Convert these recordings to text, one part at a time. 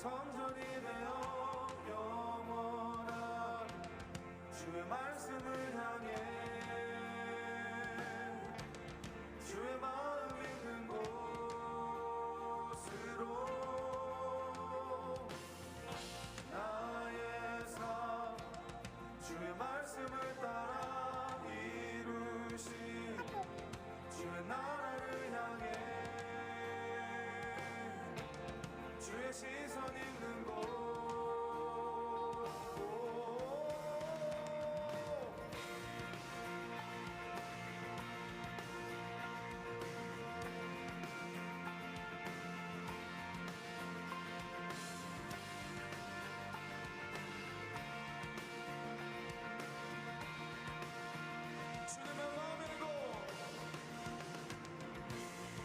성전이 되어 영원한 주의 말씀을 향해 주의 마음 있는 곳으로 나의 삶 주의 말씀을 따라 이루신 주의 나라를 향해 주의 시선 있는 곳 주님의 마음 있는 곳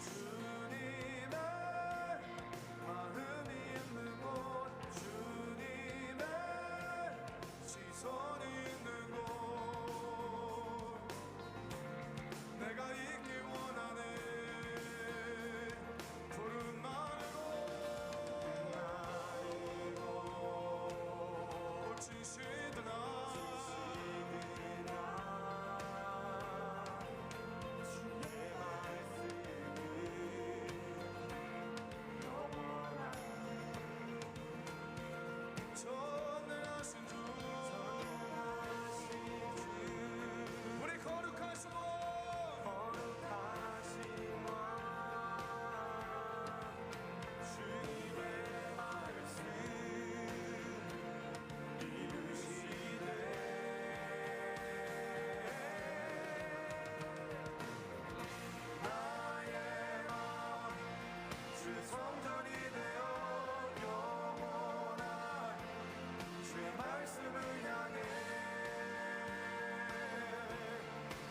주님의 마음이 있는 곳 주님의 시선이 있는 곳 내가 있기 원하네 푸른 마을고 꽃이 시드나 전능하신 주 우리 거룩하신 왕 주님의 말씀 이루시네 나의 맘 주의 성전이 되어 영원한 주의 말씀을 향해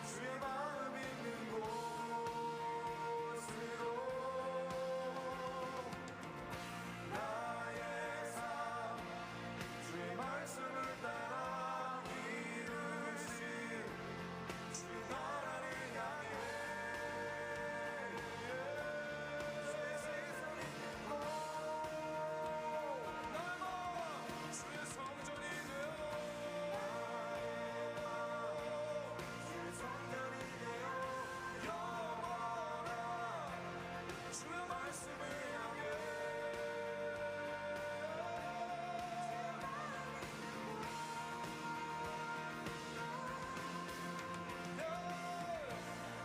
주의 마음 있는 곳으로 나의 삶 주의 말씀을 따라 이루신 주의 나라를 향해 주의 시선 있는 곳 나의 마음 주의 성전이 되어 주의 성전이 되어 영원한 주의 말씀을 향해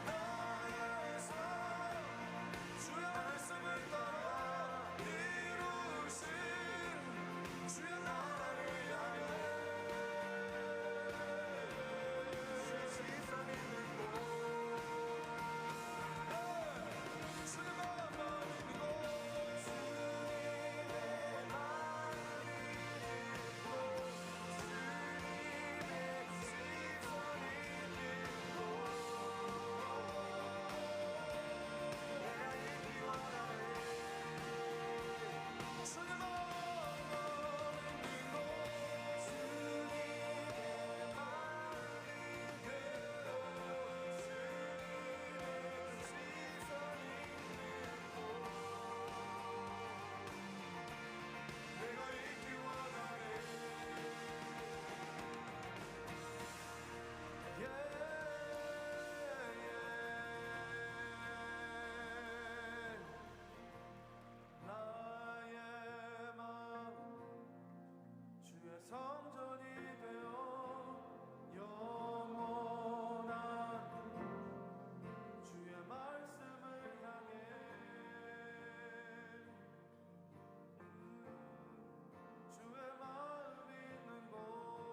나의 삶 주의 말씀을 따라 이루신 주의 나라를 향해 주의 시선 있는 곳 주의 마음 있는 곳 주님의 마음 있는 곳 주님의 시선 있는 곳 내가 있기 원하네 주의 마음 있는 곳 주님의 마음 있는 곳 주님의 시선 있는 곳 내가 있기 원하네 나의 마음 주의 성전이 되어 영원한 주의 말씀을 향해 주의 마음 있는 곳으로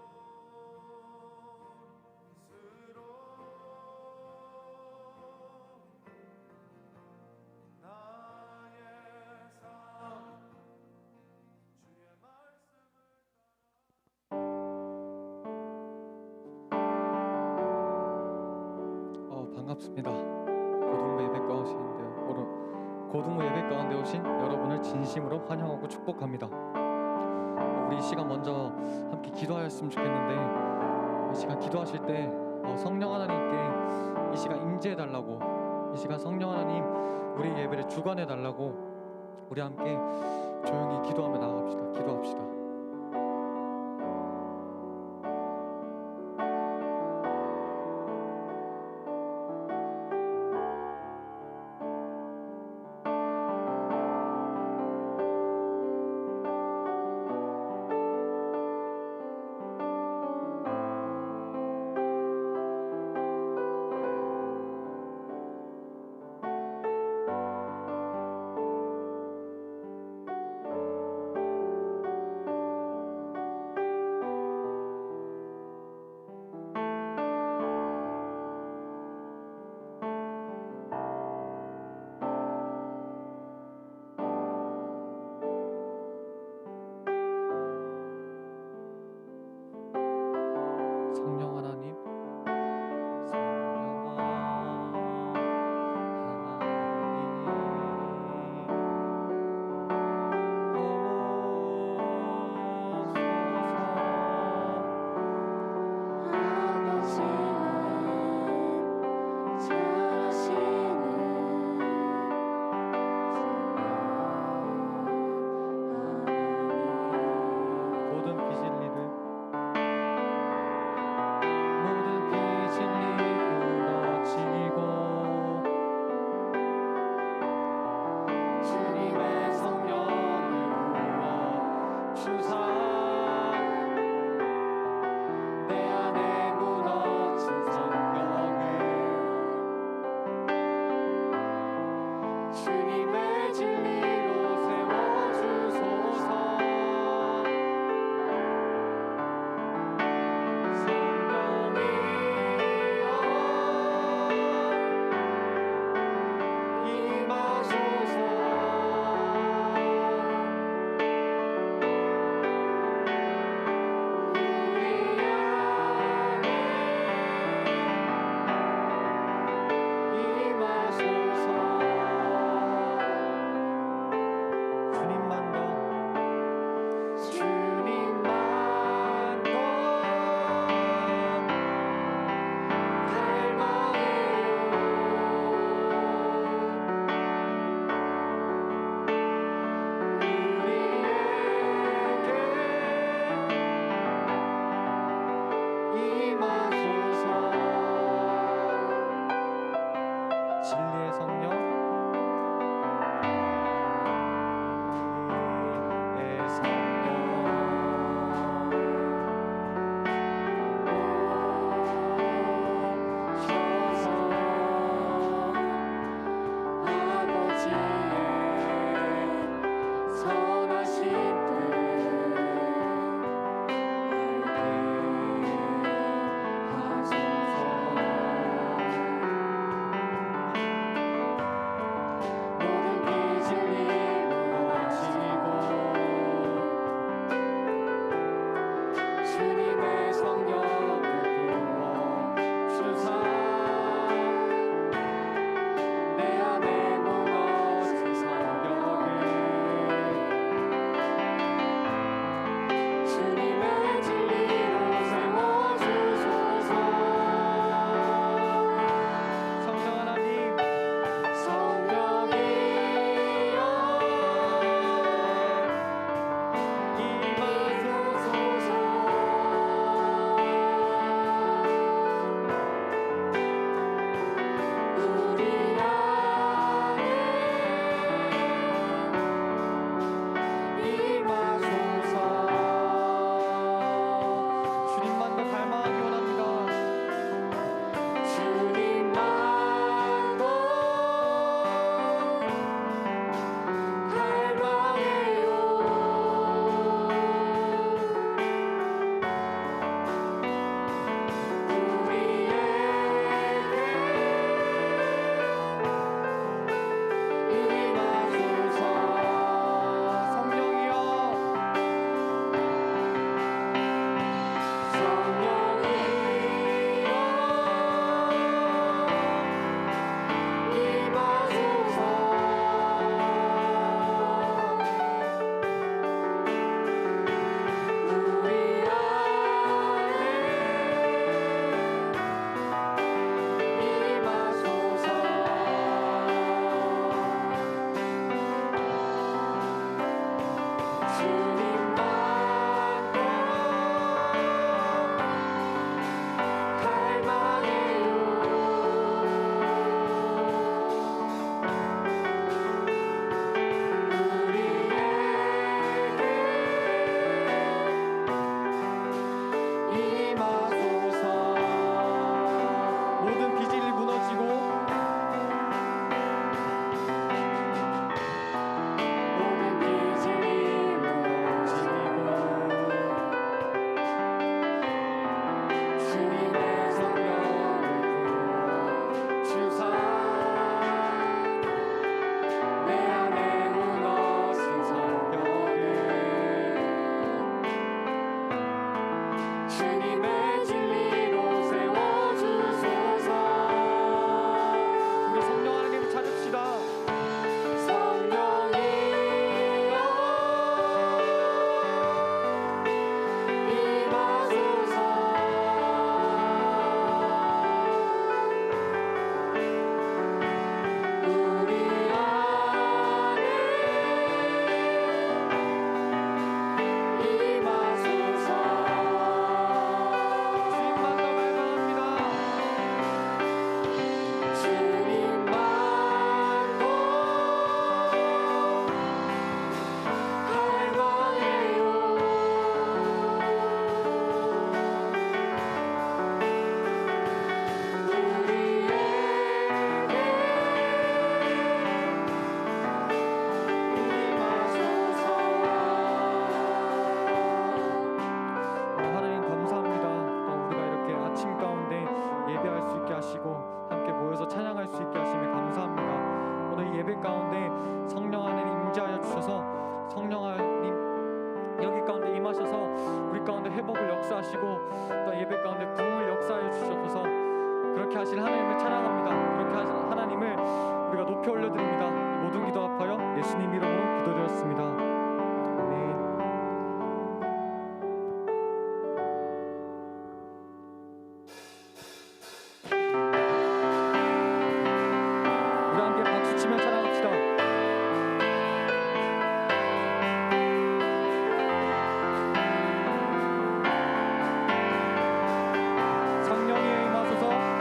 나의 삶 주의 말씀을 반갑습니다. 고등부 예배 가운데 오신 여러분을 진심으로 환영하고 축복합니다. 우리 이 시간 먼저 함께 기도하였으면 좋겠는데, 이 시간 기도하실 때 성령 하나님께 이 시간 임재해달라고, 이 시간 성령 하나님 우리 예배를 주관해달라고 우리 함께 조용히 기도하며 나아갑시다. 기도합시다. 성령 하나님, 성령 모든 비 진리를 무너지고 주님의 성령을 부어 주사 내 안에 무너진 성경을 주님의 진리로 세워주소서. 진리의 성령, 우리의 성령 오셔서 아버지의 선하신 뜻 알게 부르심 가운데 예배할 수 있게 하시고 함께 모여서 찬양할 수 있게 하심에 감사합니다. 오늘 예배 가운데 성령 하나님 임재하여 주셔서 성령 하나님 여기 가운데 임하셔서 우리 가운데 회복을 역사하시고 또 예배 가운데 부흥을 역사하여 주셔서 그렇게 하신 하나님을 찬양합니다. 그렇게 하신 하나님을 우리가 높이 올려드립니다. 모든 기도 합하여 예수님 이름으로 기도드렸습니다. 아멘. 우리 함께 박수 치며 찬양합시다. 성령이여 임하소서.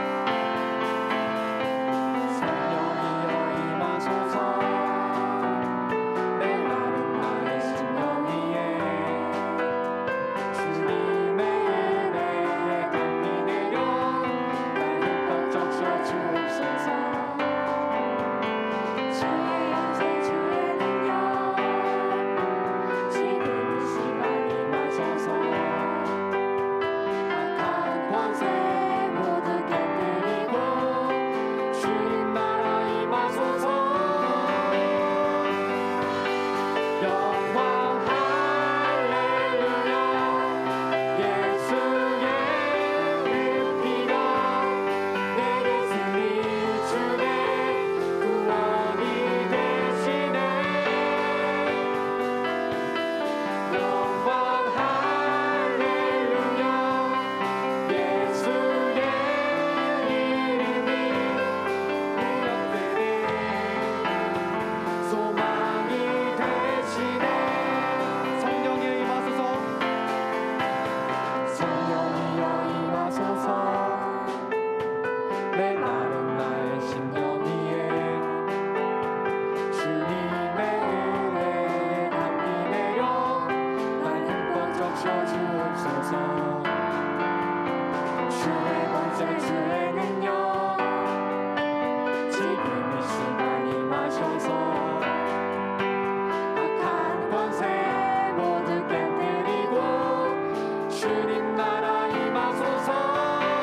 주님 나라 임하소서.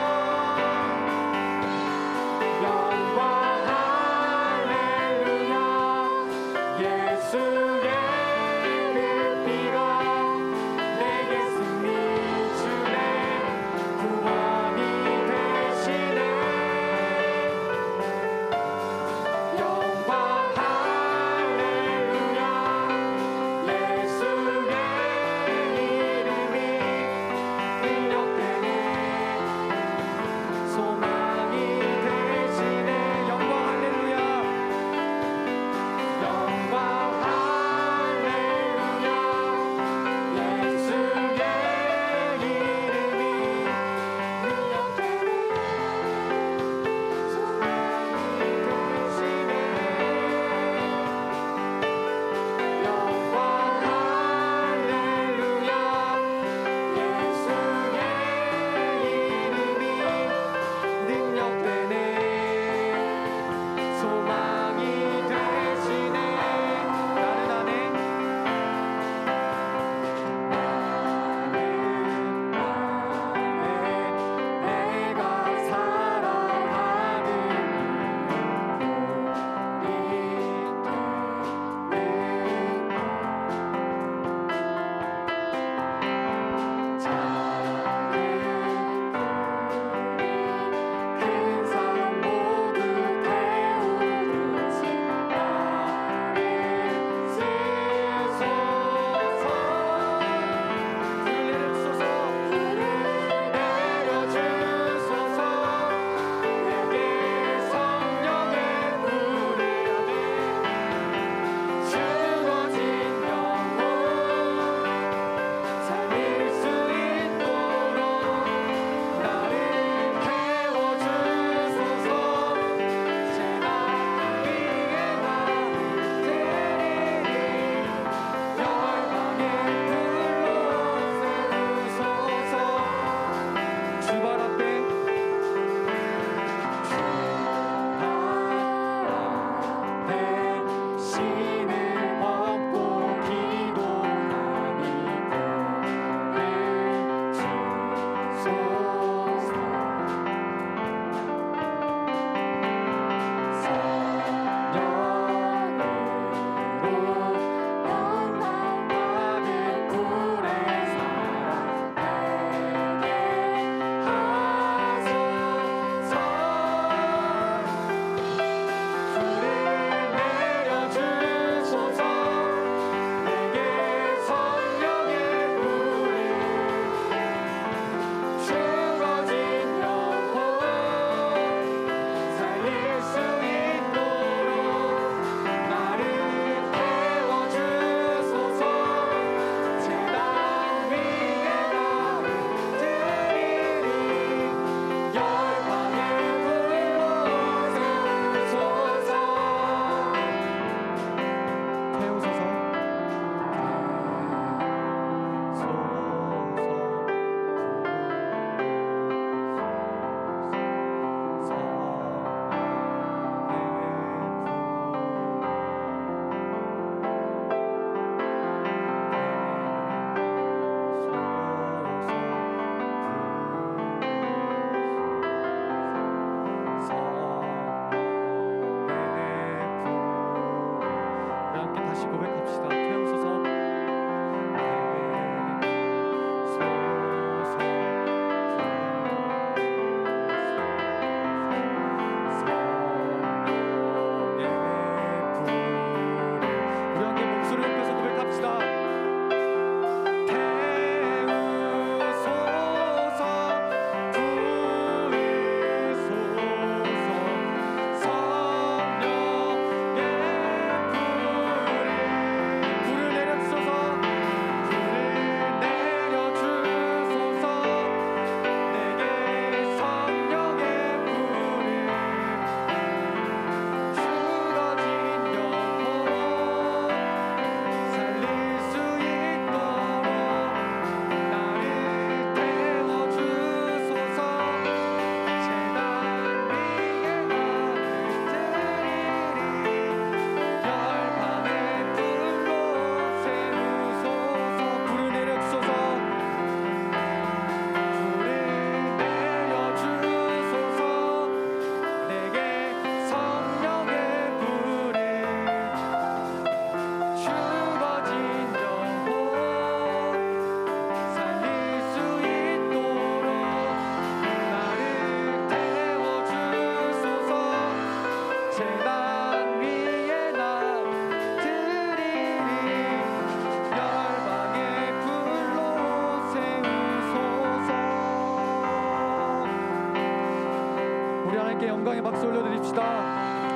하나님께 영광의 박수 올려드립시다.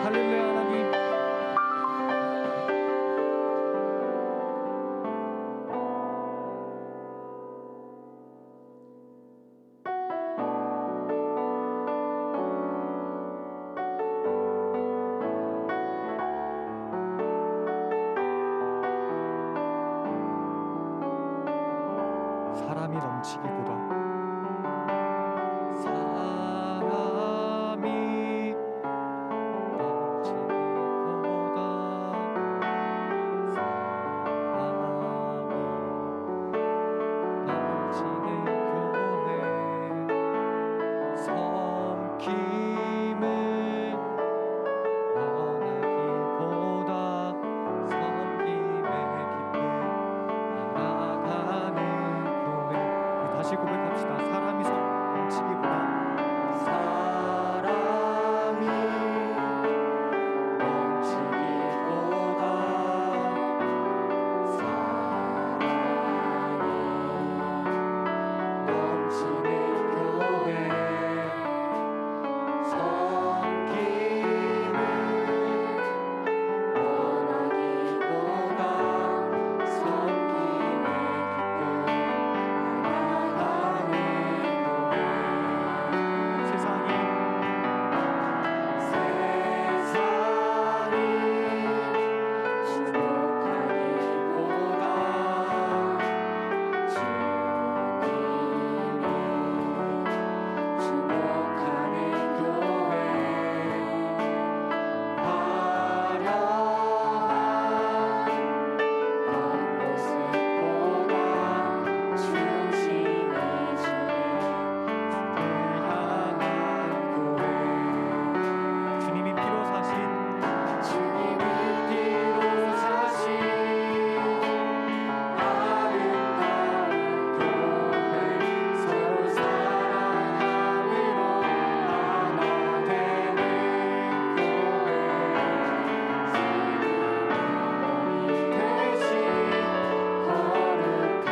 할렐루야 하나님. 사람이 넘치기보다 다시 고백합시다. 사람이 넘치기보다 사람이 넘치기보다 사랑이 넘치는 교회 섬김을 원하기보다 섬김의 기쁨 세상이 주목하기보다 주님이 주목하는 교회 화려한 겉모습보다 중심이 주님을 향한 교회 주님이 피로 사신 아름다운 교회 서로 사랑함으로 하나 되는 교회 주님이 대신 거룩한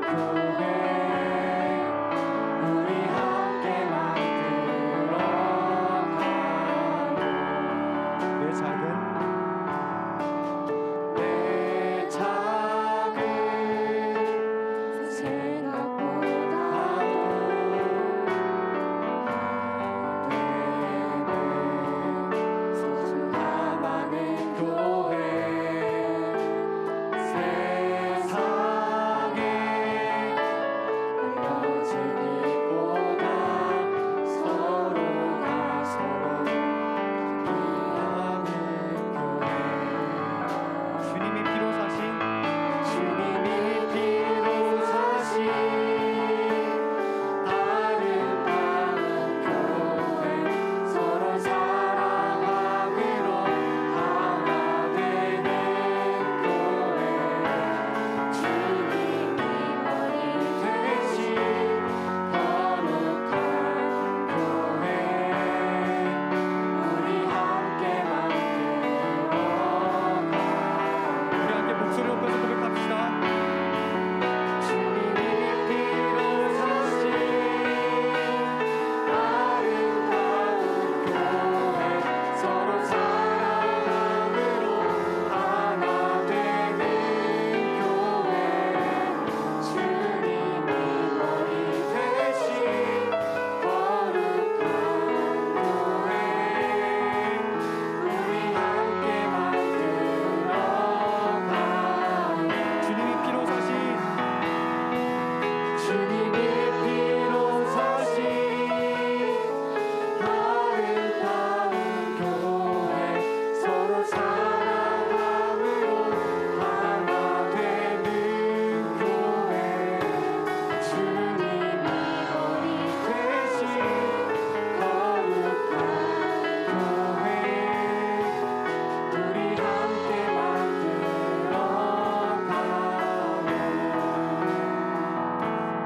교회 우리 함께 만들어가요. 내 작은 소중함하는 교회 세상에 알려지기보다 서로가 서로 이해하는 교회 주님이 피로 사신 아름다운 교회 서로 사랑함으로 하나 되는 교회 주님이 머리 되신 거룩한 교회 우리 함께 만들어가요. 우리 함께 목소리 높여서 고백합시다. 주님이 피로 사신 아름다운 교회 서로 사랑함으로 하나 되는 교회 주님이 머리 되신 거룩한 교회 우리 함께 만들어가요. 주님이 피로 사신 아름다운 교회 서로 사랑함으로 하나 되는 교회 주님이 머리 되신 거룩한 교회 우리 함께 만들어가요.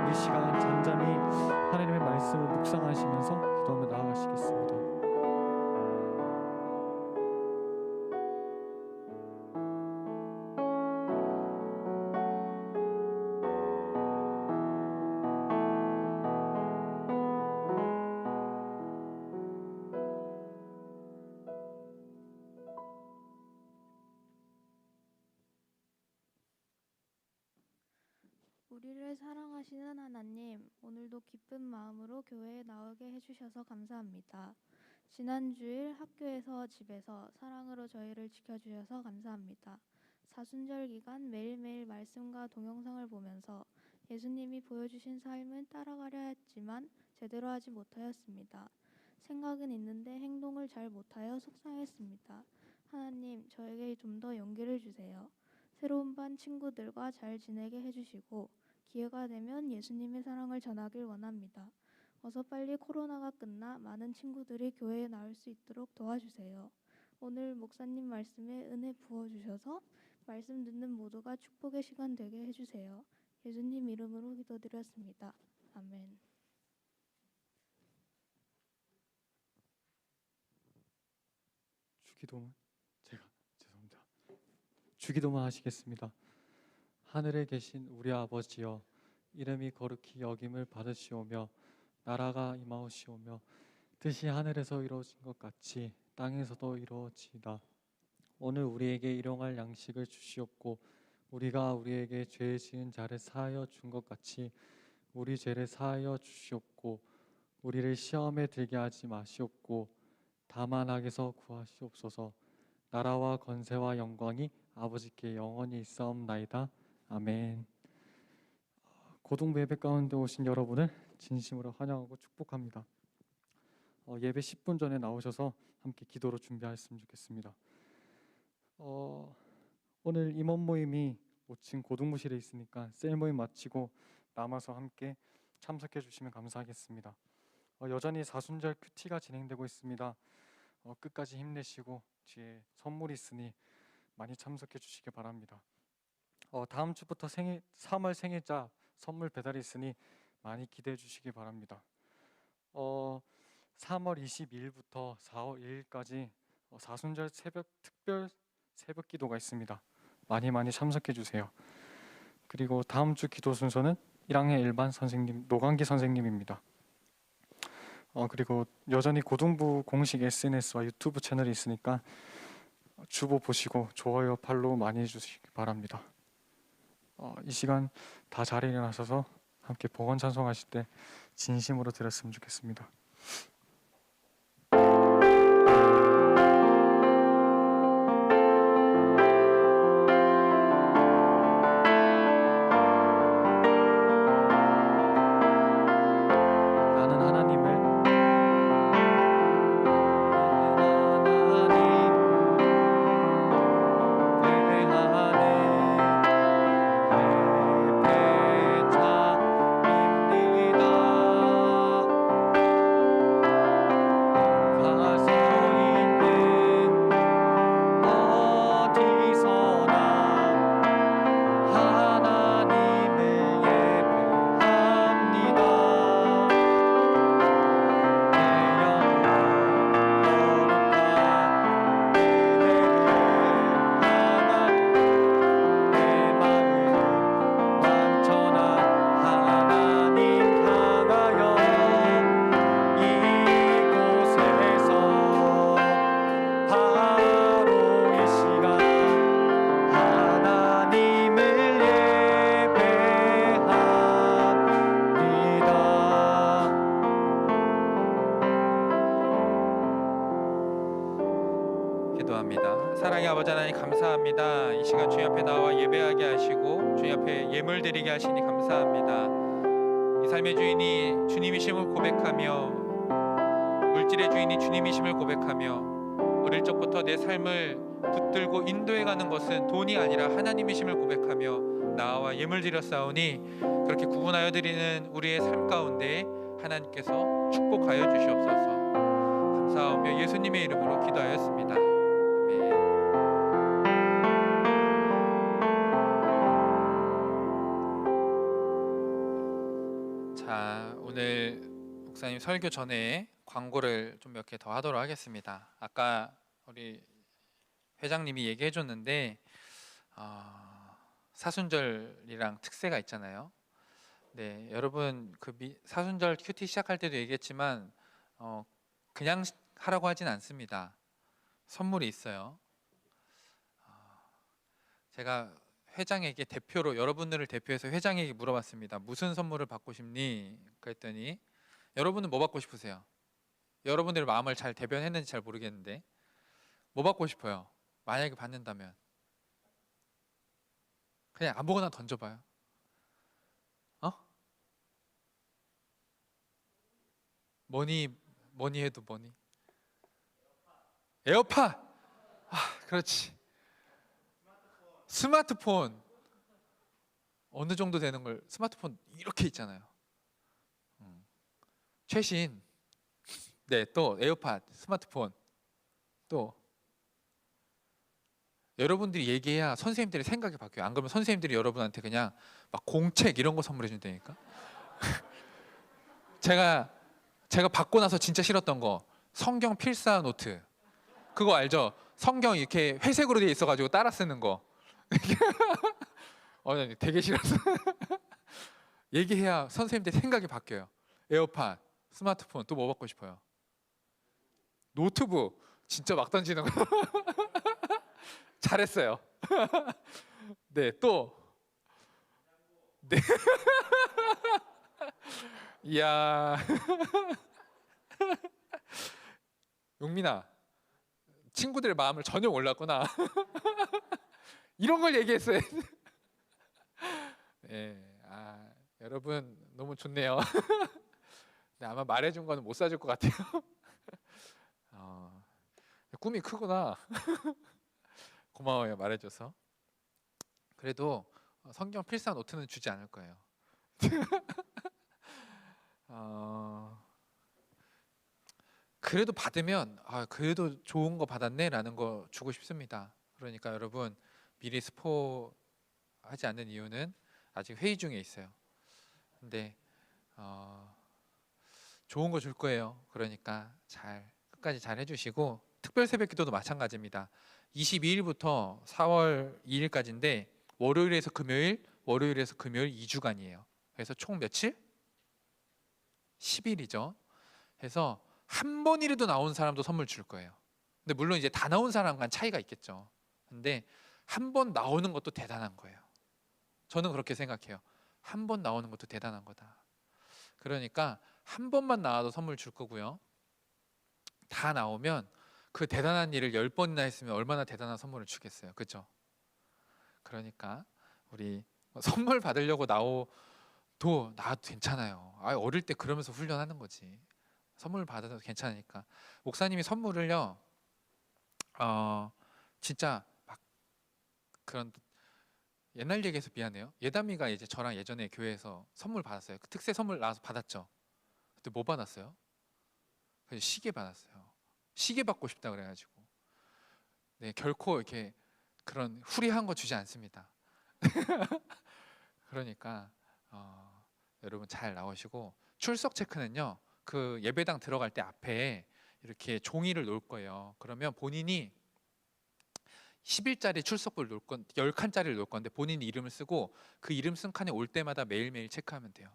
이 시간 잠잠히 하나님의 말씀을 묵상하시면서 기도하며 나아가시겠습니다. 우리를 사랑하시는 하나님, 오늘도 기쁜 마음으로 교회에 나오게 해주셔서 감사합니다. 지난 주일 학교에서 집에서 사랑으로 저희를 지켜주셔서 감사합니다. 사순절 기간 매일매일 말씀과 동영상을 보면서 예수님이 보여주신 삶을 따라가려 했지만 제대로 하지 못하였습니다. 생각은 있는데 행동을 잘 못하여 속상했습니다. 하나님, 저에게 좀 더 용기를 주세요. 새로운 반 친구들과 잘 지내게 해주시고 기회가 되면 예수님의 사랑을 전하길 원합니다. 어서 빨리 코로나가 끝나 많은 친구들이 교회에 나올 수 있도록 도와주세요. 오늘 목사님 말씀에 은혜 부어주셔서 말씀 듣는 모두가 축복의 시간 되게 해주세요. 예수님 이름으로 기도드렸습니다. 아멘. 주기도문 제가 죄송합니다. 주기도문 하시겠습니다. 하늘에 계신 우리 아버지여, 이름이 거룩히 여김을 받으시오며 나라가 임하오시오며 뜻이 하늘에서 이루어진 것 같이 땅에서도 이루어지이다. 오늘 우리에게 일용할 양식을 주시옵고 우리가 우리에게 죄 지은 자를 사하여 준 것 같이 우리 죄를 사하여 주시옵고 우리를 시험에 들게 하지 마시옵고 다만 악에서 구하시옵소서. 나라와 권세와 영광이 아버지께 영원히 있사옵나이다. 아멘. 고등부 예배 가운데 오신 여러분을 진심으로 환영하고 축복합니다. 예배 10분 전에 나오셔서 함께 기도로 준비하였으면 좋겠습니다. 오늘 임원 모임이 5층 고등부실에 있으니까 셀 모임 마치고 남아서 함께 참석해 주시면 감사하겠습니다. 여전히 사순절 큐티가 진행되고 있습니다. 끝까지 힘내시고 뒤에 선물이 있으니 많이 참석해 주시기 바랍니다. 다음 주부터 3월 생일자 선물 배달이 있으니 많이 기대해 주시기 바랍니다. 3월 22일부터 4월 1일까지 사순절 특별 새벽 기도가 있습니다. 많이 참석해 주세요. 그리고 다음 주 기도 순서는 1학년 일반 선생님 노광기 선생님입니다. 그리고 여전히 고등부 공식 SNS와 유튜브 채널이 있으니까 주보 보시고 좋아요, 팔로우 많이 해주시기 바랍니다. 이 시간 다 자리에 일어나셔서 함께 복원 찬송하실 때 진심으로 드렸으면 좋겠습니다. 사랑의 아버지 하나님 감사합니다. 이 시간 주님 앞에 나와 예배하게 하시고 주님 앞에 예물 드리게 하시니 감사합니다. 이 삶의 주인이 주님이심을 고백하며 물질의 주인이 주님이심을 고백하며 어릴 적부터 내 삶을 붙들고 인도해가는 것은 돈이 아니라 하나님이심을 고백하며 나와 예물 드렸사오니 그렇게 구분하여 드리는 우리의 삶 가운데 하나님께서 축복하여 주시옵소서. 감사하며 예수님의 이름으로 기도하였습니다. 아멘. 자, 오늘 목사님 설교 전에 광고를 좀 몇 개 더 하도록 하겠습니다. 아까 우리 회장님이 얘기해 줬는데 사순절이랑 특세가 있잖아요. 네, 여러분 사순절 큐티 시작할 때도 얘기했지만 그냥 하라고 하진 않습니다. 선물이 있어요. 제가 회장에게 대표로 여러분들을 대표해서 회장에게 물어봤습니다. 무슨 선물을 받고 싶니? 그랬더니 여러분은 뭐 받고 싶으세요? 여러분들의 마음을 잘 대변했는지 잘 모르겠는데 뭐 받고 싶어요? 만약에 받는다면 그냥 아무거나 던져봐요. 어? 뭐니 해도 뭐니? 에어팟. 아, 그렇지. 스마트폰. 어느 정도 되는 걸 스마트폰 이렇게 있잖아요. 최신. 네, 또 에어팟, 스마트폰. 또 여러분들이 얘기해야 선생님들이 생각이 바뀌어요. 안 그러면 선생님들이 여러분한테 그냥 막 공책 이런 거 선물해 준다니까. 제가 받고 나서 진짜 싫었던 거 성경 필사 노트. 그거 알죠? 성경 이렇게 회색으로 돼 있어가지고 따라 쓰는 거. 되게 싫었어. 얘기해야 선생님들 생각이 바뀌어요. 에어팟, 스마트폰, 또 뭐 받고 싶어요? 노트북. 진짜 막 던지는 거. 잘했어요. 네, 또. 네. 이야. 용민아, 친구들의 마음을 전혀 몰랐구나. 이런 걸 얘기했어요. 네, 여러분 너무 좋네요. 네, 아마 말해준 거는 못 사줄 것 같아요. 꿈이 크구나. 고마워요, 말해줘서. 그래도 성경 필사 노트는 주지 않을 거예요. 그래도 받으면 그래도 좋은 거 받았네라는 거 주고 싶습니다. 그러니까 여러분 미리 스포하지 않는 이유는 아직 회의 중에 있어요. 근데 좋은 거 줄 거예요. 그러니까 끝까지 잘 해주시고, 특별 새벽 기도도 마찬가지입니다. 22일부터 4월 2일까지인데 월요일에서 금요일 2주간이에요. 그래서 총 며칠? 10일이죠. 그래서 한 번이라도 나온 사람도 선물 줄 거예요. 근데 물론 이제 다 나온 사람과는 차이가 있겠죠. 근데 한 번 나오는 것도 대단한 거예요. 저는 그렇게 생각해요. 한 번 나오는 것도 대단한 거다. 그러니까 한 번만 나와도 선물 줄 거고요. 다 나오면 그 대단한 일을 10번이나 했으면 얼마나 대단한 선물을 주겠어요. 그렇죠? 그러니까 우리 선물 받으려고 나와도 괜찮아요. 어릴 때 그러면서 훈련하는 거지. 선물 받아도 괜찮으니까. 목사님이 선물을요, 진짜 막 그런 옛날 얘기해서 미안해요. 예담이가 이제 저랑 예전에 교회에서 선물 받았어요. 그 특세 선물 나와서 받았죠. 그때 뭐 받았어요? 그래서 시계 받았어요. 시계 받고 싶다 그래가지고. 네, 결코 이렇게 그런 후리한 거 주지 않습니다. 그러니까 여러분 잘 나오시고, 출석 체크는요, 그 예배당 들어갈 때 앞에 이렇게 종이를 놓을 거예요. 그러면 본인이 10일짜리 출석부를 놓을 10칸짜리를 놓을 건데 본인이 이름을 쓰고 그 이름 쓴 칸에 올 때마다 매일매일 체크하면 돼요.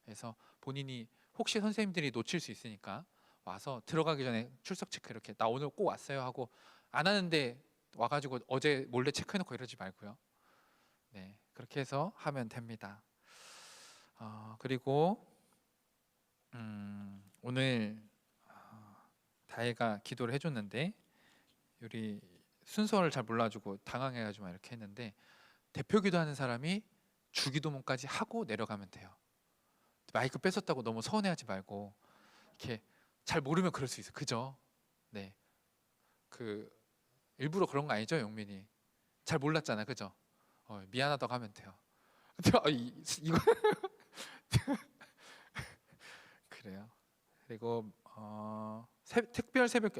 그래서 본인이 혹시 선생님들이 놓칠 수 있으니까 와서 들어가기 전에 출석 체크 이렇게 나 오늘 꼭 왔어요 하고, 안 하는데 와가지고 어제 몰래 체크해놓고 이러지 말고요. 네, 그렇게 해서 하면 됩니다. 그리고 오늘 다혜가 기도를 해줬는데 우리 순서를 잘 몰라주고 당황해가지고 이렇게 했는데, 대표 기도하는 사람이 주기도문까지 하고 내려가면 돼요. 마이크 뺏었다고 너무 서운해하지 말고, 이렇게 잘 모르면 그럴 수 있어. 그죠? 네, 그 일부러 그런 거 아니죠, 용민이? 잘 몰랐잖아, 그죠? 미안하다고 하면 돼요. 이거 그래요. 그리고 특별 새벽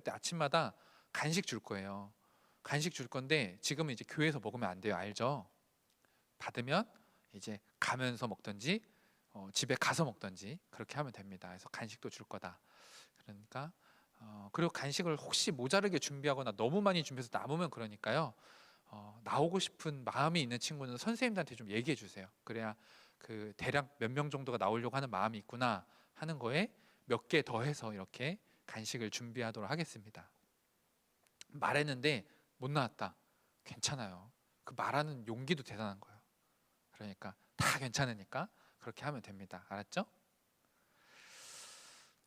때 아침마다 간식 줄 거예요. 간식 줄 건데 지금은 이제 교회에서 먹으면 안 돼요, 알죠? 받으면 이제 가면서 먹든지 집에 가서 먹든지 그렇게 하면 됩니다. 그래서 간식도 줄 거다. 그러니까 그리고 간식을 혹시 모자르게 준비하거나 너무 많이 준비해서 남으면 그러니까요, 나오고 싶은 마음이 있는 친구는 선생님들한테 좀 얘기해 주세요. 그래야 그 대략 몇 명 정도가 나오려고 하는 마음이 있구나 하는 거에 몇 개 더해서 이렇게 간식을 준비하도록 하겠습니다. 말했는데 못 나왔다. 괜찮아요. 그 말하는 용기도 대단한 거예요. 그러니까 다 괜찮으니까 그렇게 하면 됩니다. 알았죠?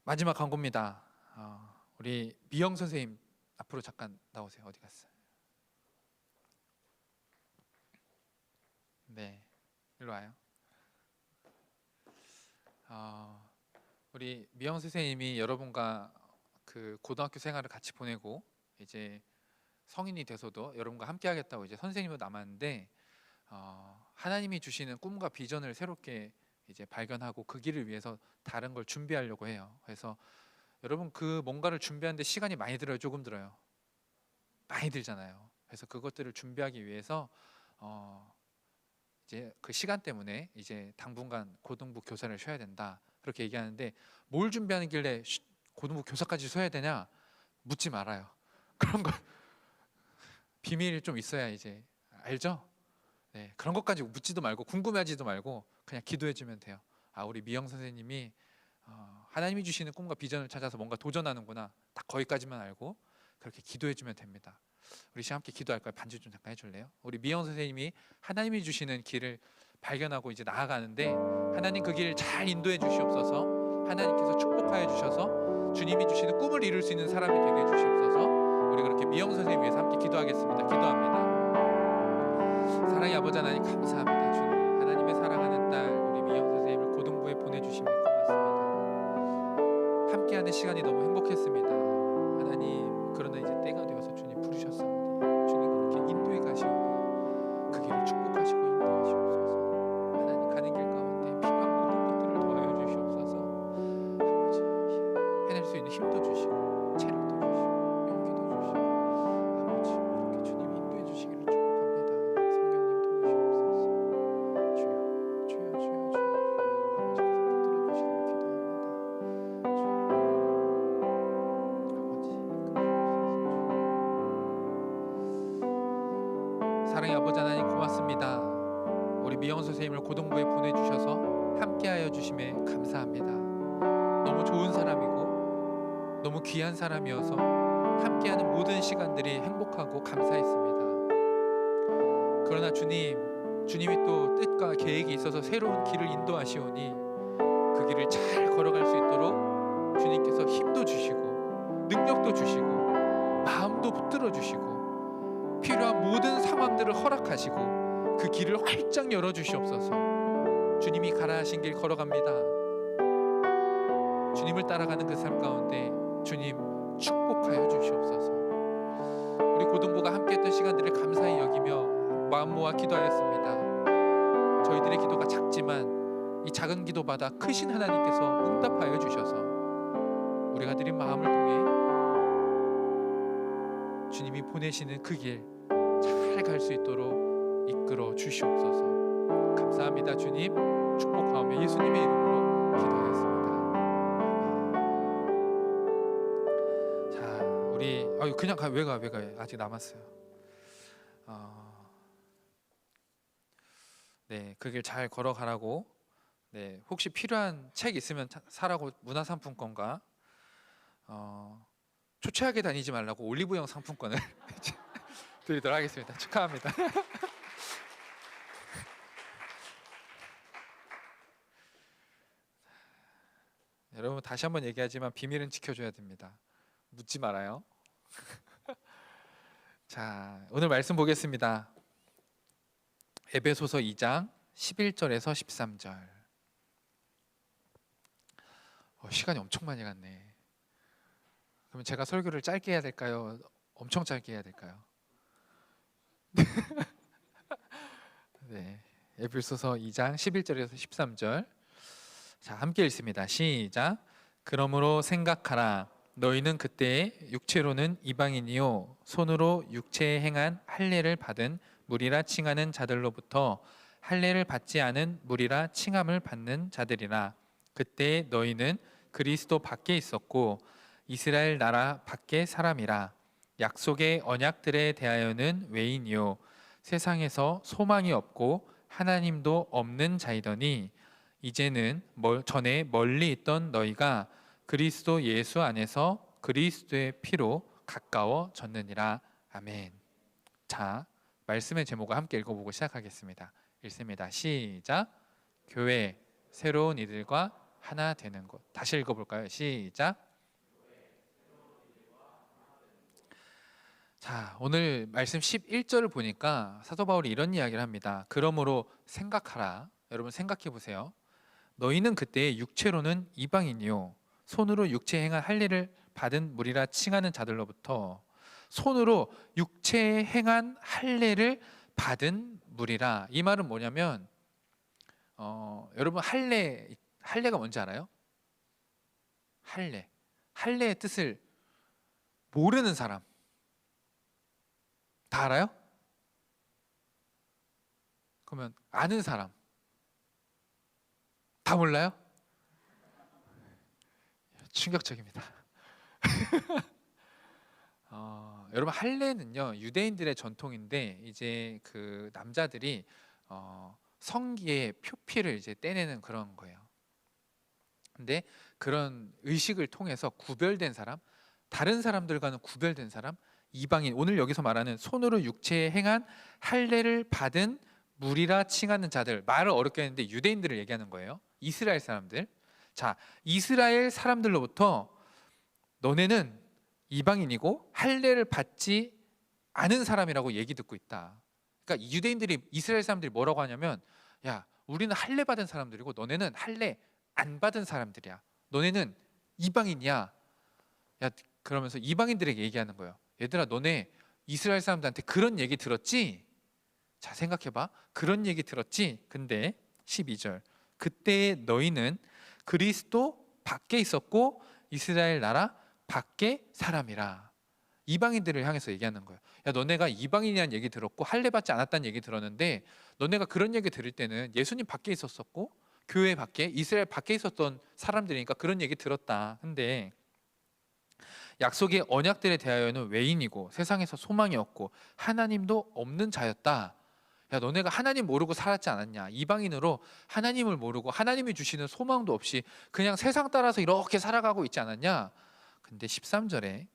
마지막 광고입니다. 우리 미영 선생님 앞으로 잠깐 나오세요. 어디 갔어요? 네, 일로 와요. 우리 미영 선생님이 여러분과 그 고등학교 생활을 같이 보내고 이제 성인이 돼서도 여러분과 함께하겠다고 이제 선생님으로 남았는데 하나님이 주시는 꿈과 비전을 새롭게 이제 발견하고 그 길을 위해서 다른 걸 준비하려고 해요. 그래서 여러분 그 뭔가를 준비하는데 시간이 많이 들어요? 조금 들어요? 많이 들잖아요. 그래서 그것들을 준비하기 위해서 이제 그 시간 때문에 이제 당분간 고등부 교사를 쉬어야 된다 그렇게 얘기하는데 뭘 준비하는 길래 고등부 교사까지 쉬어야 되냐 묻지 말아요. 그런 거 비밀이 좀 있어야 이제 알죠? 네, 그런 것까지 묻지도 말고 궁금해하지도 말고 그냥 기도해주면 돼요. 우리 미영 선생님이 하나님이 주시는 꿈과 비전을 찾아서 뭔가 도전하는구나 딱 거기까지만 알고 그렇게 기도해주면 됩니다. 우리 시간 함께 기도할까요? 반주 좀 잠깐 해줄래요? 우리 미영 선생님이 하나님이 주시는 길을 발견하고 이제 나아가는데 하나님 그 길을 잘 인도해 주시옵소서. 하나님께서 축복하여 주셔서 주님이 주시는 꿈을 이룰 수 있는 사람이 되게 해주시옵소서. 우리 그렇게 미영 선생님 위해서 함께 기도하겠습니다. 기도합니다. 사랑의 아버지 하나님 감사합니다. 주님 하나님의 사랑하는 딸 우리 미영 선생님을 고등부에 보내주심에 고맙습니다. 함께하는 시간이 너무 행복했습니다. 하나님 그러나 이제 때가 되어서 주님 부르셨사오니 주님 그렇게 인도해 가시오니 그 길을 축복하시고 인도하시옵소서. 하나님 가는 길 가운데 필요한 모든 것들을 더하여 주시옵소서. 아버지 해낼 수 있는 힘도 주시고 체력도 주시고 용기도 주시고 아버지 그렇게 주님 인도해 주시기를 축복합니다. 성령님 도우시옵소서. 주여 주여 주여 주여 아버지께서 붙들어 주시기를 기도합니다. 사랑의 아버지 하나님 고맙습니다. 우리 미영 선생님을 고등부에 보내주셔서 함께하여 주심에 감사합니다. 너무 좋은 사람이고 너무 귀한 사람이어서 함께하는 모든 시간들이 행복하고 감사했습니다. 그러나 주님이 또 뜻과 계획이 있어서 새로운 길을 인도하시오니 그 길을 잘 걸어갈 수 있도록 주님께서 힘도 주시고 능력도 주시고 마음도 붙들어 주시고 필요한 모든 상황들을 허락하시고 그 길을 활짝 열어주시옵소서. 주님이 가라 하신 길 걸어갑니다. 주님을 따라가는 그 삶 가운데 주님 축복하여 주시옵소서. 우리 고등부가 함께했던 시간들을 감사히 여기며 마음 모아 기도하였습니다. 저희들의 기도가 작지만 이 작은 기도마다 크신 하나님께서 응답하여 주셔서 우리가 드린 마음을 통해 주님이 보내시는 그 길 잘 갈 수 있도록 이끌어 주시옵소서. 감사합니다. 주님 축복하오며 예수님의 이름으로 기도하였습니다. 자, 우리 그냥 왜 가 아직 남았어요. 네, 그 길 잘 걸어가라고. 네, 혹시 필요한 책 있으면 사라고 문화상품권과 초췌하게 다니지 말라고 올리브영 상품권을 드리도록 하겠습니다. 축하합니다. 여러분 다시 한번 얘기하지만 비밀은 지켜줘야 됩니다. 묻지 말아요. 자, 오늘 말씀 보겠습니다. 에베소서 2장 11절에서 13절. 시간이 엄청 많이 갔네. 그러면 제가 설교를 짧게 해야 될까요? 엄청 짧게 해야 될까요? 네, 에베소서 2장 11절에서 13절. 자, 함께 읽습니다. 시작. 그러므로 생각하라. 너희는 그때 육체로는 이방인이요 손으로 육체에 행한 할례를 받은 무리라 칭하는 자들로부터 할례를 받지 않은 무리라 칭함을 받는 자들이라. 그때 너희는 그리스도 밖에 있었고 이스라엘 나라 밖의 사람이라. 약속의 언약들에 대하여는 외인이요 세상에서 소망이 없고 하나님도 없는 자이더니 이제는 전에 멀리 있던 너희가 그리스도 예수 안에서 그리스도의 피로 가까워졌느니라. 아멘. 자, 말씀의 제목을 함께 읽어보고 시작하겠습니다. 읽습니다. 시작. 교회 새로운 이들과 하나 되는 곳. 다시 읽어볼까요? 시작. 자, 오늘 말씀 11절을 보니까 사도 바울이 이런 이야기를 합니다. 그러므로 생각하라. 여러분 생각해 보세요. 너희는 그때 육체로는 이방인이요 손으로 육체에 행한 할례를 받은 무리라 칭하는 자들로부터 손으로 육체에 행한 할례를 받은 무리라. 이 말은 뭐냐면 여러분 할례가 뭔지 알아요? 할례의 뜻을 모르는 사람 다 알아요? 그러면 아는 사람 다 몰라요? 충격적입니다. 여러분 할례는요 유대인들의 전통인데 이제 그 남자들이 성기의 표피를 이제 떼내는 그런 거예요. 근데 그런 의식을 통해서 구별된 사람, 다른 사람들과는 구별된 사람, 이방인, 오늘 여기서 말하는 손으로 육체에 행한 할례를 받은 무리라 칭하는 자들, 말을 어렵게 했는데 유대인들을 얘기하는 거예요. 이스라엘 사람들. 자, 이스라엘 사람들로부터 너네는 이방인이고 할례를 받지 않은 사람이라고 얘기 듣고 있다. 그러니까 유대인들이 이스라엘 사람들이 뭐라고 하냐면, 야, 우리는 할례 받은 사람들이고 너네는 할례 안 받은 사람들이야. 너네는 이방인이야. 야, 그러면서 이방인들에게 얘기하는 거예요. 얘들아, 너네 이스라엘 사람들한테 그런 얘기 들었지? 자, 생각해봐. 그런 얘기 들었지? 근데 12절, 그때 너희는 그리스도 밖에 있었고 이스라엘 나라 밖에 사람이라. 이방인들을 향해서 얘기하는 거예요. 야, 너네가 이방인이라는 얘기 들었고 할례 받지 않았다는 얘기 들었는데 너네가 그런 얘기 들을 때는 예수님 밖에 있었었고 교회 밖에, 이스라엘 밖에 있었던 사람들이니까 그런 얘기 들었다. 근데 약속의 언약들에 대하여는 외인이고 세상에서 소망이 없고 하나님도 없는 자였다. 야, 너네가 하나님 모르고 살았지 않았냐? 이방인으로 하나님을 모르고 하나님이 주시는 소망도 없이 그냥 세상 따라서 이렇게 살아가고 있지 않았냐? 근데 13절에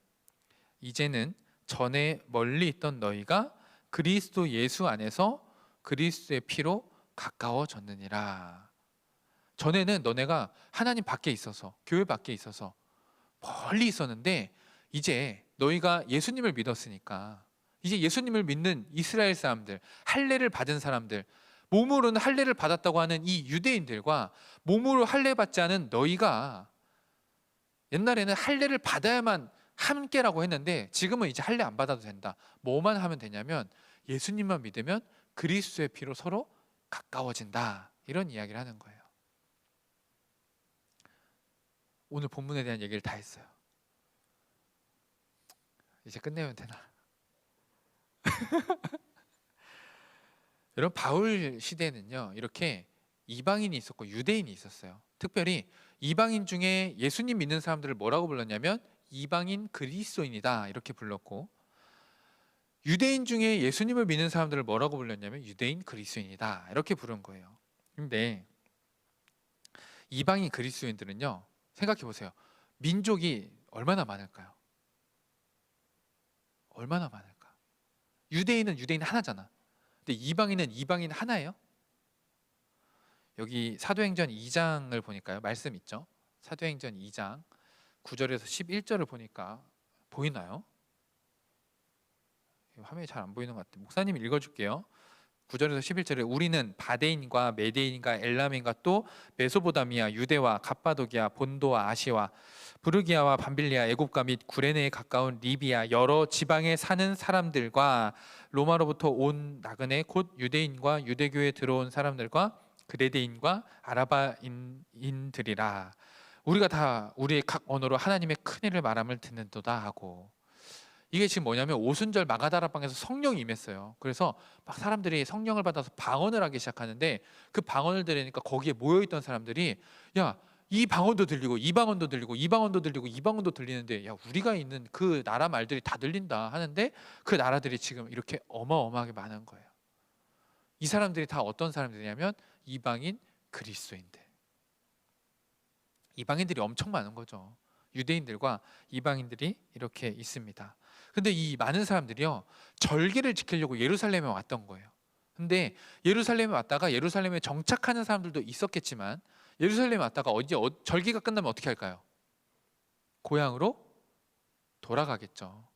이제는 전에 멀리 있던 너희가 그리스도 예수 안에서 그리스도의 피로 가까워졌느니라. 전에는 너네가 하나님 밖에 있어서, 교회 밖에 있어서 멀리 있었는데 이제 너희가 예수님을 믿었으니까, 이제 예수님을 믿는 이스라엘 사람들, 할례를 받은 사람들, 몸으로는 할례를 받았다고 하는 이 유대인들과 몸으로 할례 받지 않은 너희가, 옛날에는 할례를 받아야만 함께라고 했는데 지금은 이제 할례 안 받아도 된다. 뭐만 하면 되냐면 예수님만 믿으면 그리스도의 피로 서로 가까워진다. 이런 이야기를 하는 거예요. 오늘 본문에 대한 얘기를 다 했어요. 이제 끝내면 되나? 여러분, 바울 시대에는요 이렇게 이방인이 있었고 유대인이 있었어요. 특별히 이방인 중에 예수님 믿는 사람들을 뭐라고 불렀냐면 이방인 그리스도인이다 이렇게 불렀고, 유대인 중에 예수님을 믿는 사람들을 뭐라고 불렀냐면 유대인 그리스도인이다 이렇게 부른 거예요. 근데 이방인 그리스도인들은요, 생각해 보세요. 민족이 얼마나 많을까요? 얼마나 많을까? 유대인은 유대인 하나잖아. 근데 이방인은 이방인 하나예요? 여기 사도행전 2장을 보니까요, 말씀 있죠? 사도행전 2장 9절에서 11절을 보니까 보이나요? 화면이 잘 안 보이는 것 같아요. 목사님이 읽어줄게요. 9절에서 11절에 우리는 바데인과 메데인과 엘람인과 또 메소보다미아, 유대와 갑바도기아, 본도와 아시와 부르기아와 밤빌리아, 애굽과 및 구레네에 가까운 리비아 여러 지방에 사는 사람들과 로마로부터 온 나그네 곧 유대인과 유대교에 들어온 사람들과 그레데인과 아라바인들이라. 우리가 다 우리의 각 언어로 하나님의 큰 일을 말함을 듣는도다 하고. 이게 지금 뭐냐면 오순절 마가다라방에서 성령이 임했어요. 그래서 막 사람들이 성령을 받아서 방언을 하기 시작하는데 그 방언을 들으니까 거기에 모여있던 사람들이, 야, 이 방언도 들리고 이 방언도 들리고 이 방언도 들리고 이 방언도 들리는데, 야, 우리가 있는 그 나라 말들이 다 들린다 하는데 그 나라들이 지금 이렇게 어마어마하게 많은 거예요. 이 사람들이 다 어떤 사람들이냐면 이방인 그리스도인들. 이방인들이 엄청 많은 거죠. 유대인들과 이방인들이 이렇게 있습니다. 근데 이 많은 사람들이요, 절기를 지키려고 예루살렘에 왔던 거예요. 근데 예루살렘에 왔다가 예루살렘에 정착하는 사람들도 있었겠지만, 예루살렘에 왔다가 절기가 끝나면 어떻게 할까요? 고향으로 돌아가겠죠.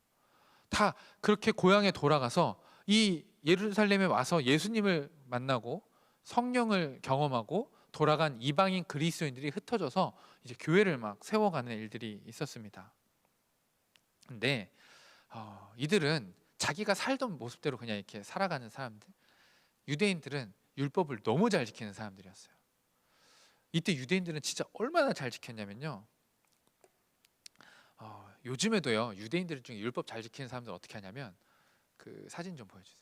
다 그렇게 고향에 돌아가서 이 예루살렘에 와서 예수님을 만나고 성령을 경험하고 돌아간 이방인 그리스도인들이 흩어져서 이제 교회를 막 세워가는 일들이 있었습니다. 근데 이들은 자기가 살던 모습대로 그냥 이렇게 살아가는 사람들, 유대인들은 율법을 너무 잘 지키는 사람들이었어요. 이때 유대인들은 진짜 얼마나 잘 지켰냐면요, 요즘에도요, 유대인들 중에 율법 잘 지키는 사람들 어떻게 하냐면, 그 사진 좀 보여주세요.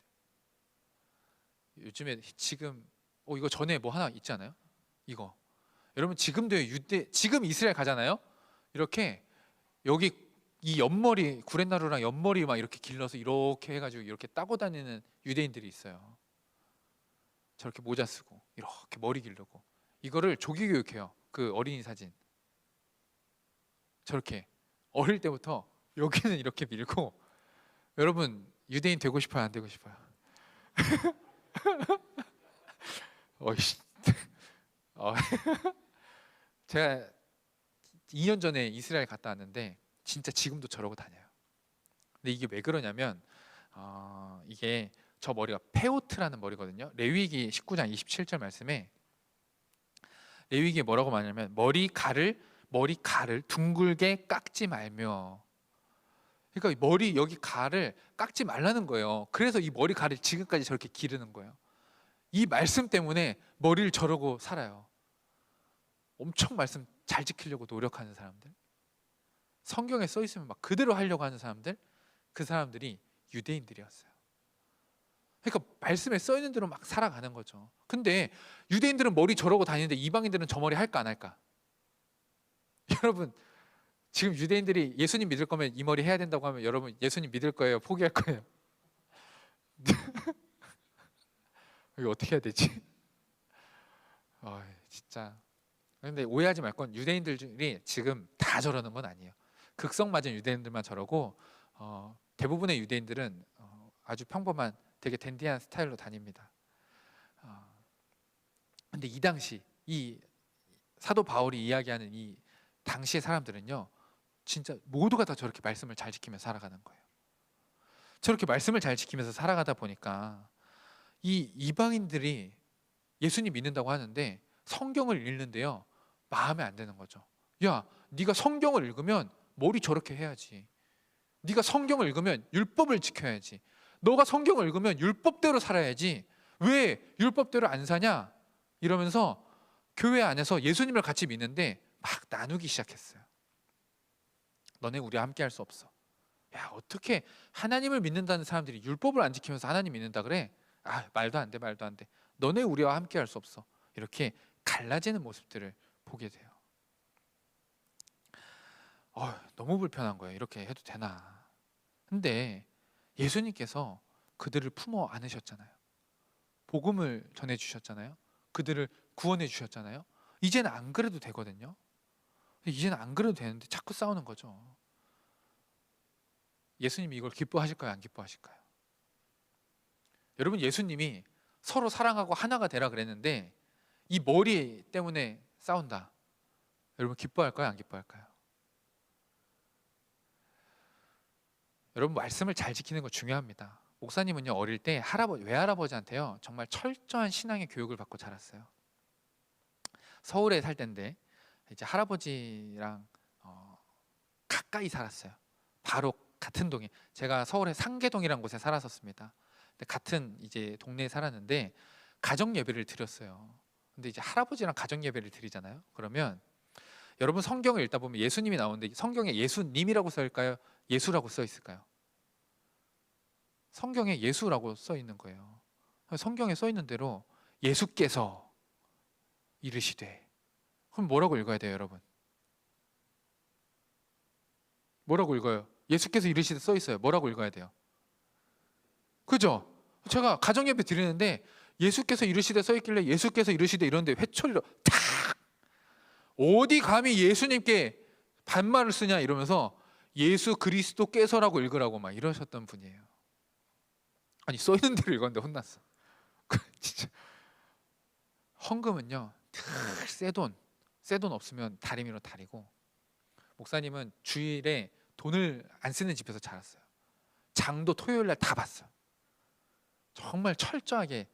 요즘에 지금 이거 전에 뭐 하나 있지 않아요? 이거 여러분, 지금도 지금 이스라엘 가잖아요. 이렇게 여기 이 옆머리, 구렛나루랑 옆머리 막 이렇게 길러서 이렇게 해가지고 이렇게 따고 다니는 유대인들이 있어요. 저렇게 모자 쓰고 이렇게 머리 기르고, 이거를 조기 교육해요. 그 어린이 사진 저렇게 어릴 때부터 여기는 이렇게 밀고. 여러분, 유대인 되고 싶어요, 안 되고 싶어요? 어이씨. 제가 2년 전에 이스라엘 갔다 왔는데 진짜 지금도 저러고 다녀요. 근데 이게 왜 그러냐면, 이게 저 머리가 페오트라는 머리거든요. 레위기 19장 27절 말씀에 레위기에 뭐라고 말하냐면, 머리카락을 둥글게 깎지 말며. 그러니까 머리 여기 가를 깎지 말라는 거예요. 그래서 이 머리카락을 지금까지 저렇게 기르는 거예요. 이 말씀 때문에 머리를 저러고 살아요. 엄청 말씀 잘 지키려고 노력하는 사람들, 성경에 써 있으면 막 그대로 하려고 하는 사람들, 그 사람들이 유대인들이었어요. 그러니까 말씀에 써 있는 대로 막 살아가는 거죠. 근데 유대인들은 머리 저러고 다니는데 이방인들은 저 머리 할까 안 할까? 여러분, 지금 유대인들이 예수님 믿을 거면 이 머리 해야 된다고 하면 여러분 예수님 믿을 거예요? 포기할 거예요? 이거 어떻게 해야 되지? 진짜. 근데 오해하지 말 건, 유대인들이 지금 다 저러는 건 아니에요. 극성 맞은 유대인들만 저러고, 대부분의 유대인들은 아주 평범한 되게 댄디한 스타일로 다닙니다. 근데 이 당시 이 사도 바울이 이야기하는 이 당시의 사람들은요, 진짜 모두가 다 저렇게 말씀을 잘 지키면서 살아가는 거예요. 저렇게 말씀을 잘 지키면서 살아가다 보니까 이 이방인들이 예수님 믿는다고 하는데 성경을 읽는데요, 마음에 안 드는 거죠. 야, 네가 성경을 읽으면 머리 저렇게 해야지. 네가 성경을 읽으면 율법을 지켜야지. 너가 성경을 읽으면 율법대로 살아야지. 왜 율법대로 안 사냐? 이러면서 교회 안에서 예수님을 같이 믿는데 막 나누기 시작했어요. 너네 우리와 함께 할 수 없어. 야, 어떻게 하나님을 믿는다는 사람들이 율법을 안 지키면서 하나님 믿는다 그래? 말도 안 돼, 말도 안 돼. 너네 우리와 함께 할 수 없어. 이렇게 갈라지는 모습들을 보게 돼요. 너무 불편한 거예요. 이렇게 해도 되나? 근데 예수님께서 그들을 품어 안으셨잖아요. 복음을 전해 주셨잖아요. 그들을 구원해 주셨잖아요. 이제는 안 그래도 되거든요. 이제는 안 그래도 되는데 자꾸 싸우는 거죠. 예수님이 이걸 기뻐하실까요, 안 기뻐하실까요? 여러분, 예수님이 서로 사랑하고 하나가 되라 그랬는데 이 머리 때문에 싸운다. 여러분, 기뻐할까요, 안 기뻐할까요? 여러분, 말씀을 잘 지키는 거 중요합니다. 목사님은요, 어릴 때 외할아버지한테요 정말 철저한 신앙의 교육을 받고 자랐어요. 서울에 살 때인데 이제 할아버지랑 가까이 살았어요. 바로 같은 동에, 제가 서울의 상계동이라는 곳에 살았었습니다. 근데 같은 이제 동네에 살았는데 가정 예배를 드렸어요. 근데 이제 할아버지랑 가정 예배를 드리잖아요. 그러면 여러분, 성경을 읽다 보면 예수님이 나오는데 성경에 예수님이라고 써 있을까요? 예수라고 써 있을까요? 성경에 예수라고 써 있는 거예요. 성경에 써 있는 대로 예수께서 이르시되, 그럼 뭐라고 읽어야 돼요, 여러분? 뭐라고 읽어요? 예수께서 이르시되 써 있어요. 뭐라고 읽어야 돼요? 그죠? 제가 가정예배 드리는데 예수께서 이르시되 써 있길래 예수께서 이르시되 이러는데 회초리로 탁! 어디 감히 예수님께 반말을 쓰냐 이러면서 예수 그리스도께서라고 읽으라고 막 이러셨던 분이에요. 아니 써 있는 대로 읽었는데 혼났어. 진짜 헌금은요 새 돈 없으면 다리미로 다리고, 목사님은 주일에 돈을 안 쓰는 집에서 자랐어요. 장도 토요일 날 다 봤어요. 정말 철저하게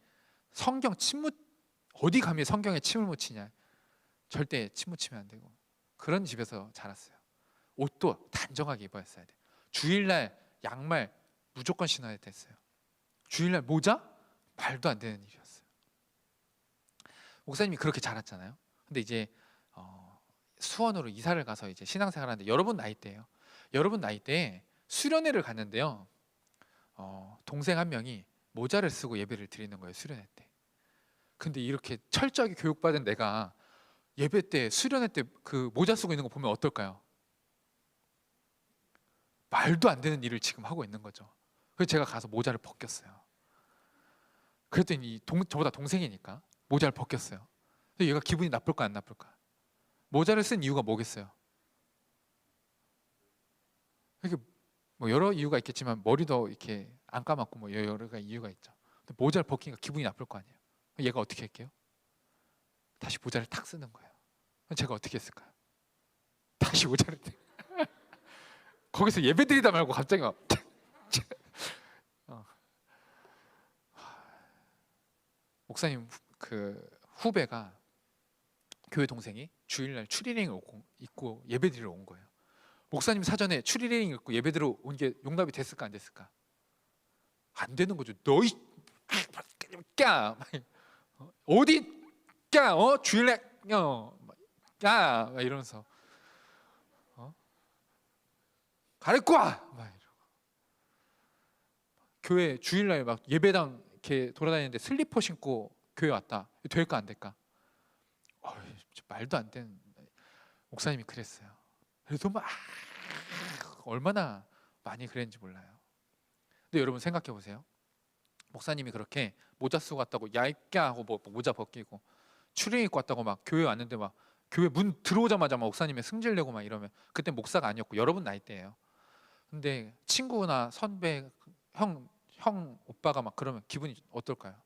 성경 어디 감히 성경에 침을 묻히냐, 절대 침 묻히면 안 되고, 그런 집에서 자랐어요. 옷도 단정하게 입어야 돼. 주일날 양말 무조건 신어야 됐어요. 주일날 모자? 말도 안 되는 일이었어요. 목사님이 그렇게 자랐잖아요. 근데 이제 수원으로 이사를 가서 이제 신앙생활하는데, 여러분 나이대예요. 여러분 나이대에 수련회를 갔는데요. 동생 한 명이 모자를 쓰고 예배를 드리는 거예요, 수련회 때. 근데 이렇게 철저하게 교육받은 내가 예배 때, 수련회 때 그 모자 쓰고 있는 거 보면 어떨까요? 말도 안 되는 일을 지금 하고 있는 거죠. 그래서 제가 가서 모자를 벗겼어요. 그랬더니 저보다 동생이니까 모자를 벗겼어요. 근데 얘가 기분이 나쁠까 안 나쁠까? 모자를 쓴 이유가 뭐겠어요? 이게 뭐 여러 이유가 있겠지만 머리도 이렇게 안 감았고 뭐 여러 가지 이유가 있죠. 근데 모자를 벗기니까 기분이 나쁠 거 아니에요. 얘가 어떻게 할게요? 다시 모자를 탁 쓰는 거예요. 그럼 제가 어떻게 했을까요? 다시 모자를 거기서 예배 드리다 말고 갑자기 막 목사님 그 후배가, 교회 동생이 주일날 추리닝을 입고 예배 드리러 온 거예요. 목사님 사전에 추리닝 입고 예배 드리러 온 게 용납이 됐을까 안 됐을까? 안 되는 거죠. 너희 까 어디 까 주일날 까 이러면서 가르쳐 막 이러고, 교회 주일날 막 예배당 이렇게 돌아다니는데 슬리퍼 신고 교회 왔다. 될까 안 될까? 말도 안 되는. 목사님이 그랬어요. 그래서 막 얼마나 많이 그랬는지 몰라요. 근데 여러분 생각해 보세요. 목사님이 그렇게 모자 쓰고 왔다고 얇게 하고 뭐 모자 벗기고 추리닝 입고 왔다고 막 교회 왔는데 막 교회 문 들어오자마자 막 목사님의 승질 내고 막 이러면, 그때 목사가 아니었고 여러분 나이대예요. 근데 친구나 선배, 형 오빠가 막 그러면 기분이 어떨까요?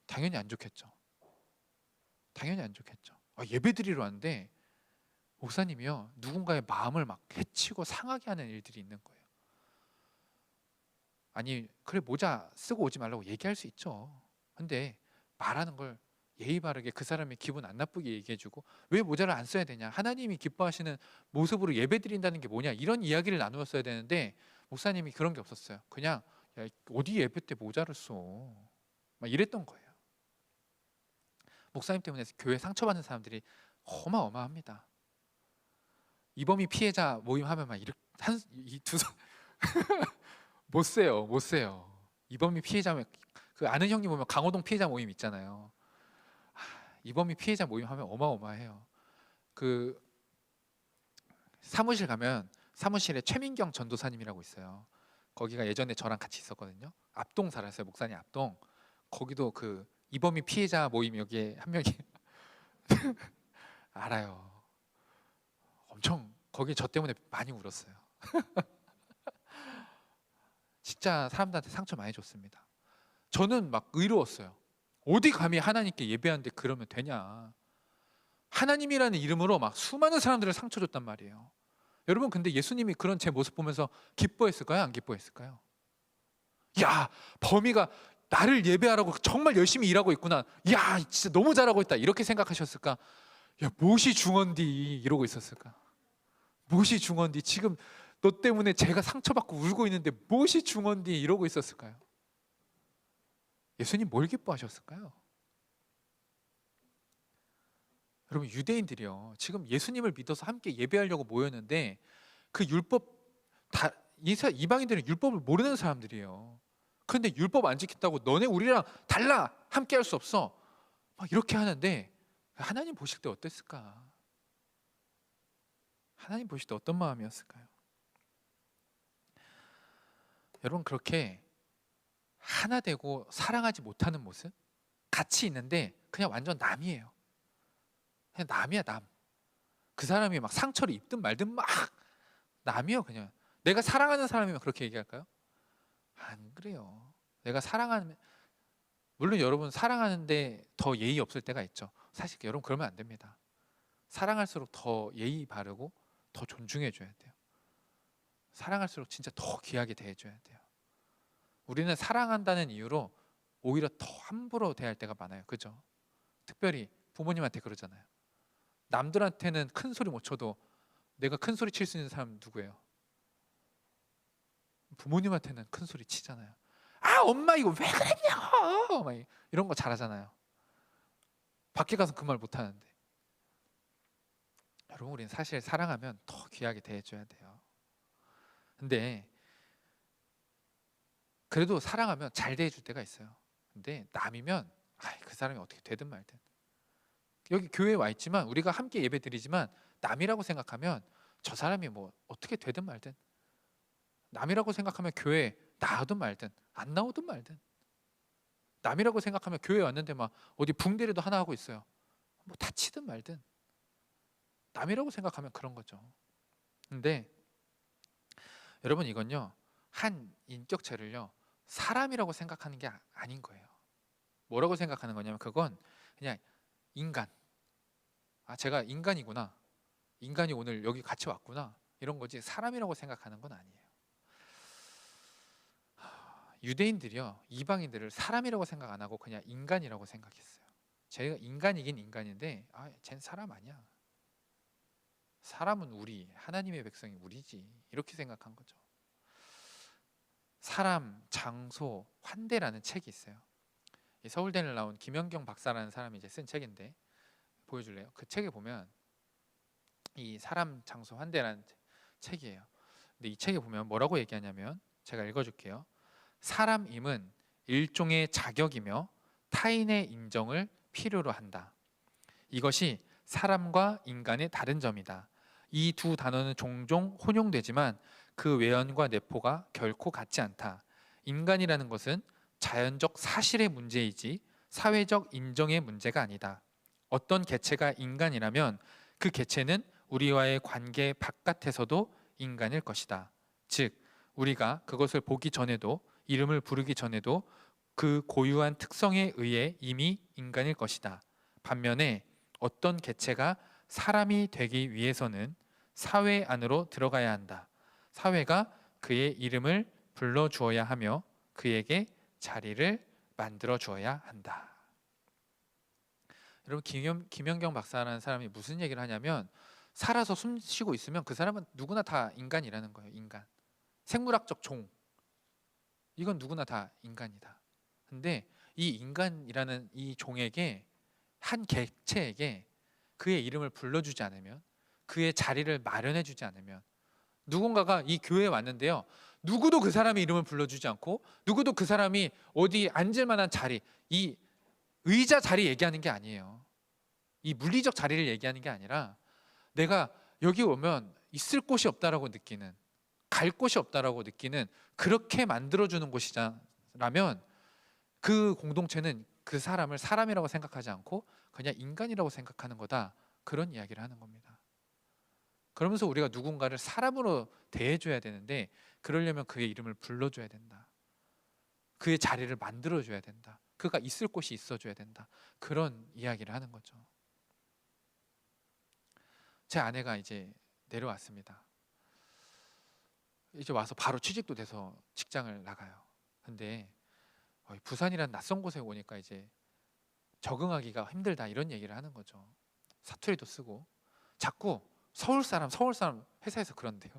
당연히 안 좋겠죠. 당연히 안 좋겠죠. 예배 드리러 왔는데 목사님이요 누군가의 마음을 막 해치고 상하게 하는 일들이 있는 거예요. 아니 그래 모자 쓰고 오지 말라고 얘기할 수 있죠. 근데 말하는 걸 예의 바르게 그 사람이 기분 안 나쁘게 얘기해주고, 왜 모자를 안 써야 되냐, 하나님이 기뻐하시는 모습으로 예배 드린다는 게 뭐냐, 이런 이야기를 나누었어야 되는데 목사님이 그런 게 없었어요. 그냥 야, 어디 예배 때 모자를 써 막 이랬던 거예요. 목사님 때문에 교회 상처받는 사람들이 어마어마합니다. 이범희 피해자 모임 하면 막 이렇게 이두 손 못 세요. 이범희 피해자, 그 아는 형님 보면 강호동 피해자 모임 있잖아요. 이범희 피해자 모임 하면 어마어마해요. 그 사무실 가면 사무실에 최민경 전도사님이라고 있어요. 거기가 예전에 저랑 같이 있었거든요. 앞동 살았어요. 목사님 앞동. 거기도 그 이범희 피해자 모임 여기에 한 명이 알아요. 엄청 거기 저 때문에 많이 울었어요. 진짜 사람들한테 상처 많이 줬습니다. 저는 막 의로웠어요. 어디 감히 하나님께 예배하는데 그러면 되냐. 하나님이라는 이름으로 막 수많은 사람들을 상처 줬단 말이에요. 여러분 근데 예수님이 그런 제 모습 보면서 기뻐했을까요? 안 기뻐했을까요? 야, 범이가 나를 예배하라고 정말 열심히 일하고 있구나. 야, 진짜 너무 잘하고 있다. 이렇게 생각하셨을까? 야, 못이 중언디 이러고 있었을까? 못이 중언디, 지금 너 때문에 제가 상처받고 울고 있는데 못이 중언디 이러고 있었을까요? 예수님 뭘 기뻐하셨을까요? 여러분 유대인들이요 지금 예수님을 믿어서 함께 예배하려고 모였는데, 그 율법 다 이방인들은 율법을 모르는 사람들이에요. 그런데 율법 안 지켰다고 너네 우리랑 달라, 함께 할 수 없어 막 이렇게 하는데, 하나님 보실 때 어땠을까? 하나님 보실 때 어떤 마음이었을까요? 여러분 그렇게 하나 되고 사랑하지 못하는 모습, 같이 있는데 그냥 완전 남이에요. 그냥 남이야 남. 그 사람이 막 상처를 입든 말든 막 남이요. 그냥 내가 사랑하는 사람이면 그렇게 얘기할까요? 안 그래요. 내가 사랑하는, 물론 여러분 사랑하는데 더 예의 없을 때가 있죠. 사실 여러분 그러면 안 됩니다. 사랑할수록 더 예의 바르고 더 존중해 줘야 돼요. 사랑할수록 진짜 더 귀하게 대해 줘야 돼요. 우리는 사랑한다는 이유로 오히려 더 함부로 대할 때가 많아요. 그죠? 특별히 부모님한테 그러잖아요. 남들한테는 큰 소리 못 쳐도 내가 큰 소리 칠 수 있는 사람은 누구예요? 부모님한테는 큰 소리 치잖아요. 아 엄마 이거 왜 그랬냐 막 이런 거 잘하잖아요. 밖에 가서 그 말 못 하는데. 여러분 우리는 사실 사랑하면 더 귀하게 대해줘야 돼요. 근데 그래도 사랑하면 잘 대해줄 때가 있어요. 근데 남이면 그 사람이 어떻게 되든 말든, 여기 교회에 와 있지만 우리가 함께 예배 드리지만 남이라고 생각하면 저 사람이 뭐 어떻게 되든 말든, 남이라고 생각하면 교회 나오든 말든 안 나오든 말든, 남이라고 생각하면 교회 왔는데 막 어디 붕대라도 하나 하고 있어요. 뭐 다치든 말든 남이라고 생각하면 그런 거죠. 근데 여러분 이건요, 한 인격체를요 사람이라고 생각하는 게 아닌 거예요. 뭐라고 생각하는 거냐면 그건 그냥 인간, 제가 인간이구나, 인간이 오늘 여기 같이 왔구나, 이런 거지 사람이라고 생각하는 건 아니에요. 유대인들이요 이방인들을 사람이라고 생각 안 하고 그냥 인간이라고 생각했어요. 제가 인간이긴 인간인데 쟨 사람 아니야, 사람은 우리 하나님의 백성이 우리지, 이렇게 생각한 거죠. 사람, 장소, 환대라는 책이 있어요. 서울대를 나온 김연경 박사라는 사람이 이제 쓴 책인데 보여줄래요? 그 책에 보면 이 사람, 장소, 환대라는 책이에요. 근데 이 책에 보면 뭐라고 얘기하냐면, 제가 읽어줄게요. 사람임은 일종의 자격이며 타인의 인정을 필요로 한다. 이것이 사람과 인간의 다른 점이다. 이 두 단어는 종종 혼용되지만 그 외연과 내포가 결코 같지 않다. 인간이라는 것은 자연적 사실의 문제이지 사회적 인정의 문제가 아니다. 어떤 개체가 인간이라면 그 개체는 우리와의 관계 바깥에서도 인간일 것이다. 즉 우리가 그것을 보기 전에도, 이름을 부르기 전에도 그 고유한 특성에 의해 이미 인간일 것이다. 반면에 어떤 개체가 사람이 되기 위해서는 사회 안으로 들어가야 한다. 사회가 그의 이름을 불러주어야 하며 그에게 자리를 만들어 주어야 한다. 여러분 김연경 박사라는 사람이 무슨 얘기를 하냐면, 살아서 숨 쉬고 있으면 그 사람은 누구나 다 인간이라는 거예요. 인간, 생물학적 종, 이건 누구나 다 인간이다. 근데 이 인간이라는 이 종에게, 한 개체에게 그의 이름을 불러주지 않으면, 그의 자리를 마련해 주지 않으면, 누군가가 이 교회에 왔는데요 누구도 그 사람의 이름을 불러주지 않고, 누구도 그 사람이 어디 앉을 만한 자리, 이 의자 자리 얘기하는 게 아니에요. 이 물리적 자리를 얘기하는 게 아니라 내가 여기 오면 있을 곳이 없다라고 느끼는, 갈 곳이 없다라고 느끼는, 그렇게 만들어주는 곳이라면 그 공동체는 그 사람을 사람이라고 생각하지 않고 그냥 인간이라고 생각하는 거다, 그런 이야기를 하는 겁니다. 그러면서 우리가 누군가를 사람으로 대해줘야 되는데, 그러려면 그의 이름을 불러줘야 된다. 그의 자리를 만들어줘야 된다. 그가 있을 곳이 있어줘야 된다. 그런 이야기를 하는 거죠. 제 아내가 이제 내려왔습니다. 이제 와서 바로 취직도 돼서 직장을 나가요. 근데 부산이란 낯선 곳에 오니까 이제 적응하기가 힘들다, 이런 얘기를 하는 거죠. 사투리도 쓰고 자꾸 서울 사람 회사에서 그런데요.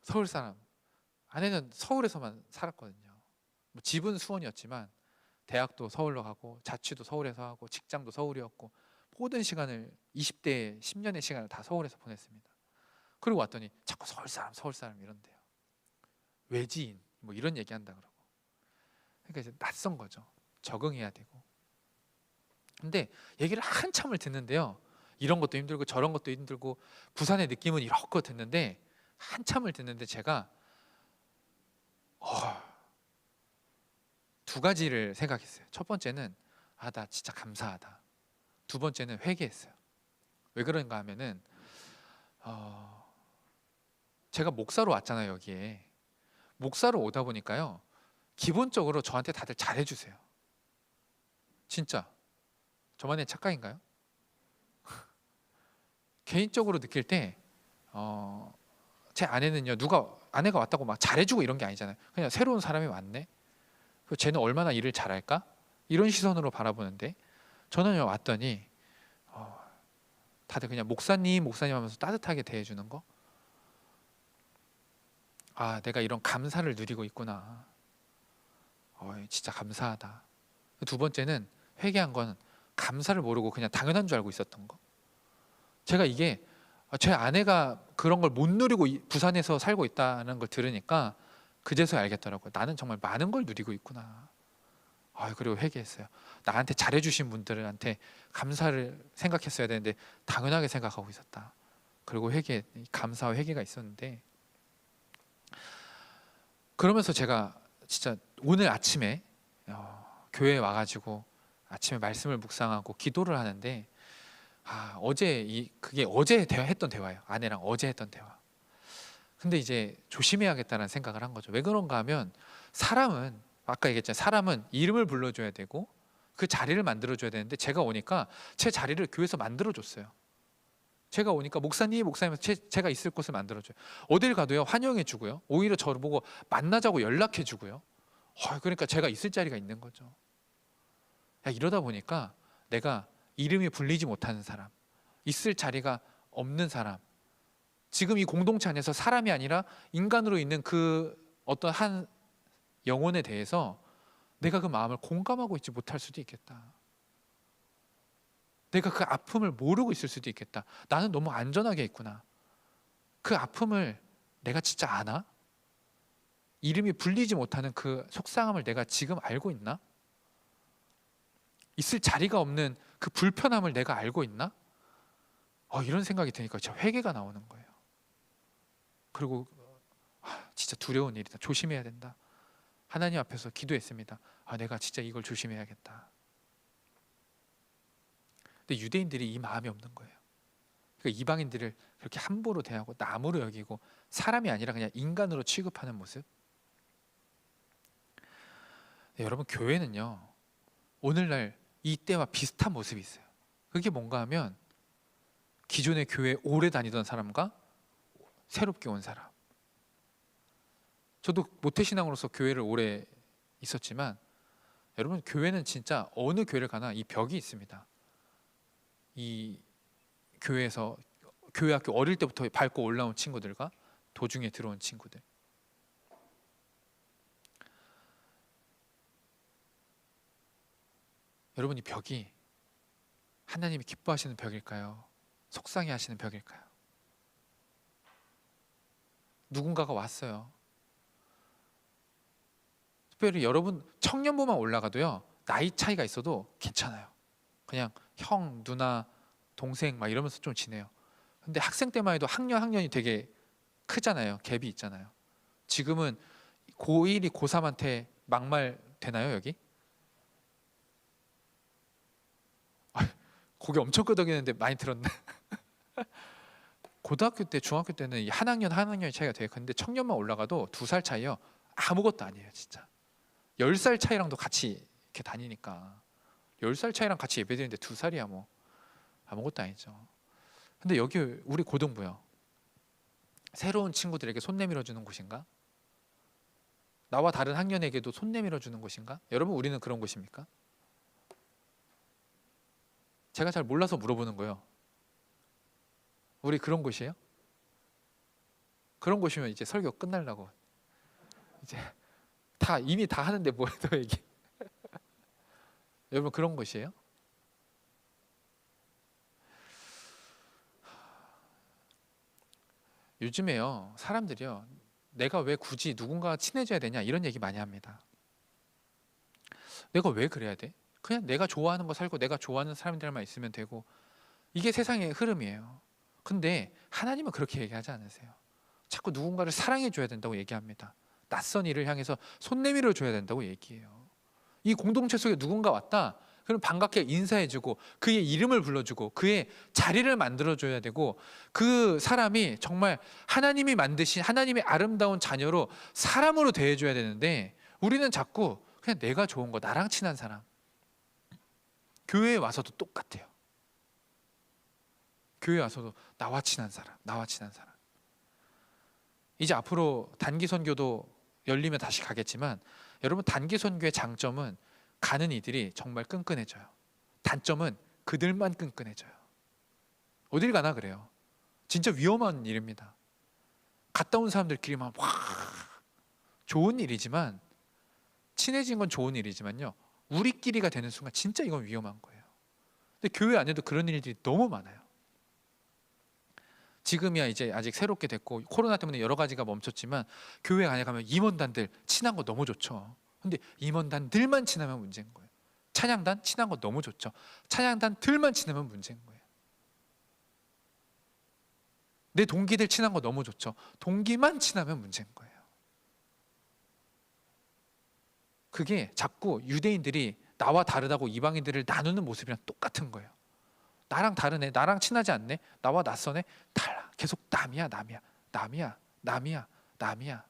서울 사람, 아내는 서울에서만 살았거든요. 뭐 집은 수원이었지만 대학도 서울로 가고 자취도 서울에서 하고 직장도 서울이었고 모든 시간을 20대 10년의 시간을 다 서울에서 보냈습니다. 그리고 왔더니 자꾸 서울 사람 이런데요. 외지인 뭐 이런 얘기한다 그러고. 그러니까 이제 낯선 거죠. 적응해야 되고. 근데 얘기를 한참을 듣는데요. 이런 것도 힘들고 저런 것도 힘들고 부산의 느낌은 이렇고 듣는데, 한참을 듣는데 제가 두 가지를 생각했어요. 첫 번째는 나 진짜 감사하다. 두 번째는 회개했어요. 왜 그런가 하면은 제가 목사로 왔잖아요. 여기에 목사로 오다 보니까요, 기본적으로 저한테 다들 잘해주세요. 진짜 저만의 착각인가요? 개인적으로 느낄 때 제 아내는요, 아내가 왔다고 막 잘해주고 이런 게 아니잖아요. 그냥 새로운 사람이 왔네, 그 쟤는 얼마나 일을 잘할까, 이런 시선으로 바라보는데, 저는 왔더니 다들 그냥 목사님 하면서 따뜻하게 대해주는 거. 아, 내가 이런 감사를 누리고 있구나. 진짜 감사하다. 두 번째는, 회개한 건 감사를 모르고 그냥 당연한 줄 알고 있었던 거. 제가 이게 제 아내가 그런 걸 못 누리고 부산에서 살고 있다는 걸 들으니까 그제서야 알겠더라고요. 나는 정말 많은 걸 누리고 있구나. 그리고 회개했어요. 나한테 잘해주신 분들한테 감사를 생각했어야 되는데 당연하게 생각하고 있었다. 그리고 감사와 회개가 있었는데, 그러면서 제가 진짜 오늘 아침에 교회에 와가지고 아침에 말씀을 묵상하고 기도를 하는데, 그게 어제 했던 대화예요. 아내랑 어제 했던 대화. 근데 이제 조심해야겠다는 생각을 한 거죠. 왜 그런가 하면, 사람은 아까 얘기했잖아요. 사람은 이름을 불러줘야 되고 그 자리를 만들어줘야 되는데, 제가 오니까 제 자리를 교회에서 만들어줬어요. 제가 오니까 목사님 제가 있을 곳을 만들어줘요. 어딜 가도요, 환영해주고요, 오히려 저를 보고 만나자고 연락해주고요. 그러니까 제가 있을 자리가 있는 거죠. 이러다 보니까 내가 이름이 불리지 못하는 사람, 있을 자리가 없는 사람, 지금 이 공동체 안에서 사람이 아니라 인간으로 있는 그 어떤 한 영혼에 대해서 내가 그 마음을 공감하고 있지 못할 수도 있겠다. 내가 그 아픔을 모르고 있을 수도 있겠다. 나는 너무 안전하게 있구나. 그 아픔을 내가 진짜 아나? 이름이 불리지 못하는 그 속상함을 내가 지금 알고 있나? 있을 자리가 없는 그 불편함을 내가 알고 있나? 이런 생각이 드니까 진짜 회개가 나오는 거예요. 그리고 진짜 두려운 일이다. 조심해야 된다. 하나님 앞에서 기도했습니다. 내가 진짜 이걸 조심해야겠다. 근데 유대인들이 이 마음이 없는 거예요. 그러니까 이방인들을 그렇게 함부로 대하고 남으로 여기고 사람이 아니라 그냥 인간으로 취급하는 모습. 여러분, 교회는요, 오늘날 이때와 비슷한 모습이 있어요. 그게 뭔가 하면, 기존의 교회에 오래 다니던 사람과 새롭게 온 사람. 저도 모태신앙으로서 교회를 오래 있었지만, 여러분, 교회는 진짜 어느 교회를 가나 이 벽이 있습니다. 이 교회에서 교회 학교 어릴 때부터 밟고 올라온 친구들과 도중에 들어온 친구들. 여러분, 이 벽이 하나님이 기뻐하시는 벽일까요? 속상해 하시는 벽일까요? 누군가가 왔어요. 특별히 여러분, 청년부만 올라가도요, 나이 차이가 있어도 괜찮아요. 그냥 형, 누나, 동생 막 이러면서 좀 지내요. 근데 학생 때만 해도 학년이 되게 크잖아요. 갭이 있잖아요. 지금은 고1이 고3한테 막말 되나요, 여기? 고개 엄청 끄덕이는데 많이 들었네. 고등학교 때, 중학교 때는 한 학년이 차이가 되게 큰데, 청년만 올라가도 2살 차이요, 아무것도 아니에요. 진짜 10살 차이랑도 같이 이렇게 다니니까, 10살 차이랑 같이 예배드리는데 2살이야 뭐 아무것도 아니죠. 근데 여기 우리 고등부요, 새로운 친구들에게 손 내밀어 주는 곳인가? 나와 다른 학년에게도 손 내밀어 주는 곳인가? 여러분, 우리는 그런 곳입니까? 제가 잘 몰라서 물어보는 거예요. 우리 그런 곳이에요? 그런 곳이면 이제 설교 끝날라고, 이제 이미 다 하는데 뭐 더 얘기. 여러분, 그런 곳이에요? 요즘에요, 사람들이요, 내가 왜 굳이 누군가와 친해져야 되냐 이런 얘기 많이 합니다. 내가 왜 그래야 돼? 그냥 내가 좋아하는 거 살고 내가 좋아하는 사람들만 있으면 되고, 이게 세상의 흐름이에요. 근데 하나님은 그렇게 얘기하지 않으세요. 자꾸 누군가를 사랑해 줘야 된다고 얘기합니다. 낯선 이를 향해서 손 내밀어 줘야 된다고 얘기해요. 이 공동체 속에 누군가 왔다, 그럼 반갑게 인사해주고 그의 이름을 불러주고 그의 자리를 만들어줘야 되고, 그 사람이 정말 하나님이 만드신 하나님의 아름다운 자녀로 사람으로 대해줘야 되는데, 우리는 자꾸 그냥 내가 좋은 거, 나랑 친한 사람. 교회에 와서도 똑같아요. 교회에 와서도 나와 친한 사람, 나와 친한 사람. 이제 앞으로 단기 선교도 열리면 다시 가겠지만, 여러분 단기 선교의 장점은 가는 이들이 정말 끈끈해져요. 단점은 그들만 끈끈해져요. 어딜 가나 그래요. 진짜 위험한 일입니다. 갔다 온 사람들끼리만 와, 좋은 일이지만, 친해진 건 좋은 일이지만요, 우리끼리가 되는 순간 진짜 이건 위험한 거예요. 근데 교회 안에도 그런 일들이 너무 많아요. 지금이야 이제 아직 새롭게 됐고 코로나 때문에 여러 가지가 멈췄지만, 교회 안에 가면 임원단들 친한 거 너무 좋죠. 근데 임원단들만 친하면 문제인 거예요. 찬양단 친한 거 너무 좋죠. 찬양단들만 친하면 문제인 거예요. 내 동기들 친한 거 너무 좋죠. 동기만 친하면 문제인 거예요. 그게 자꾸 유대인들이 나와 다르다고 이방인들을 나누는 모습이랑 똑같은 거예요. 나랑 다르네, 나랑 친하지 않네, 나와 낯서네, 달라. 계속 남이야, 남이야, 남이야, 남이야, 남이야.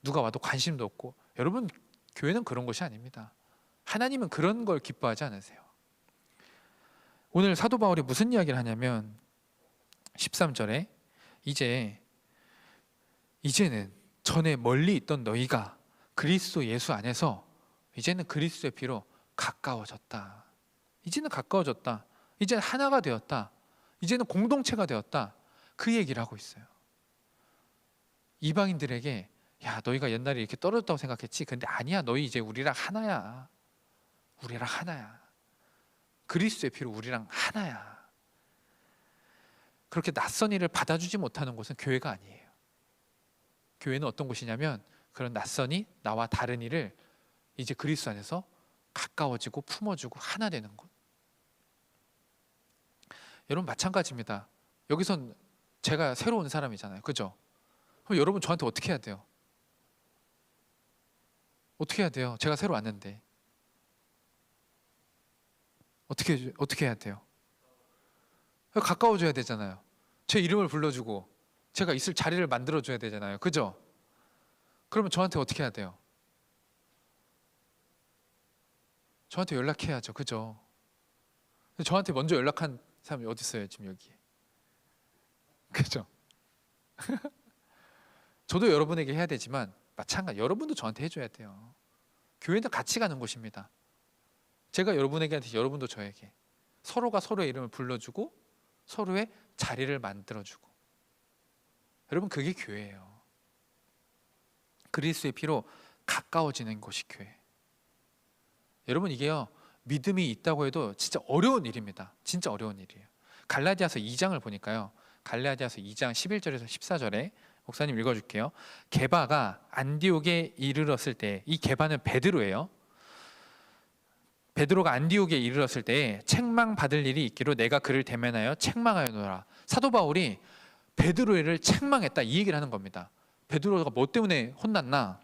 누가 와도 관심도 없고. 여러분, 교회는 그런 것이 아닙니다. 하나님은 그런 걸 기뻐하지 않으세요. 오늘 사도 바울이 무슨 이야기를 하냐면 13절에 이제는 전에 멀리 있던 너희가 그리스도 예수 안에서 이제는 그리스도의 피로 가까워졌다. 이제는 가까워졌다. 이제는 하나가 되었다. 이제는 공동체가 되었다. 그 얘기를 하고 있어요. 이방인들에게 야, 너희가 옛날에 이렇게 떨어졌다고 생각했지? 근데 아니야. 너희 이제 우리랑 하나야. 우리랑 하나야. 그리스도의 피로 우리랑 하나야. 그렇게 낯선 일을 받아주지 못하는 곳은 교회가 아니에요. 교회는 어떤 곳이냐면, 그런 낯선이 나와 다른 일을 이제 그리스도 안에서 가까워지고 품어주고 하나 되는 곳. 여러분 마찬가지입니다. 여기선 제가 새로 온 사람이잖아요. 그죠? 그럼 여러분 저한테 어떻게 해야 돼요? 어떻게 해야 돼요? 제가 새로 왔는데 어떻게 해야 돼요? 가까워져야 되잖아요. 제 이름을 불러주고 제가 있을 자리를 만들어줘야 되잖아요. 그죠? 그러면 저한테 어떻게 해야 돼요? 저한테 연락해야죠. 그죠? 저한테 먼저 연락한 사람이 어디 있어요? 지금 여기에. 그죠? 저도 여러분에게 해야 되지만 마찬가지, 여러분도 저한테 해줘야 돼요. 교회는 같이 가는 곳입니다. 제가 여러분에게 한테 여러분도 저에게, 서로가 서로의 이름을 불러주고 서로의 자리를 만들어주고. 여러분, 그게 교회예요. 그리스도의 피로 가까워지는 곳이 교회. 여러분, 이게요, 믿음이 있다고 해도 진짜 어려운 일입니다. 진짜 어려운 일이에요. 갈라디아서 2장을 보니까요, 갈라디아서 2장 11절에서 14절에 목사님 읽어줄게요. 게바가 안디옥에 이르렀을 때, 이 게바는 베드로예요. 베드로가 안디옥에 이르렀을 때 책망받을 일이 있기로 내가 그를 대면하여 책망하였노라. 사도 바울이 베드로를 책망했다, 이 얘기를 하는 겁니다. 베드로가 뭐 때문에 혼났나?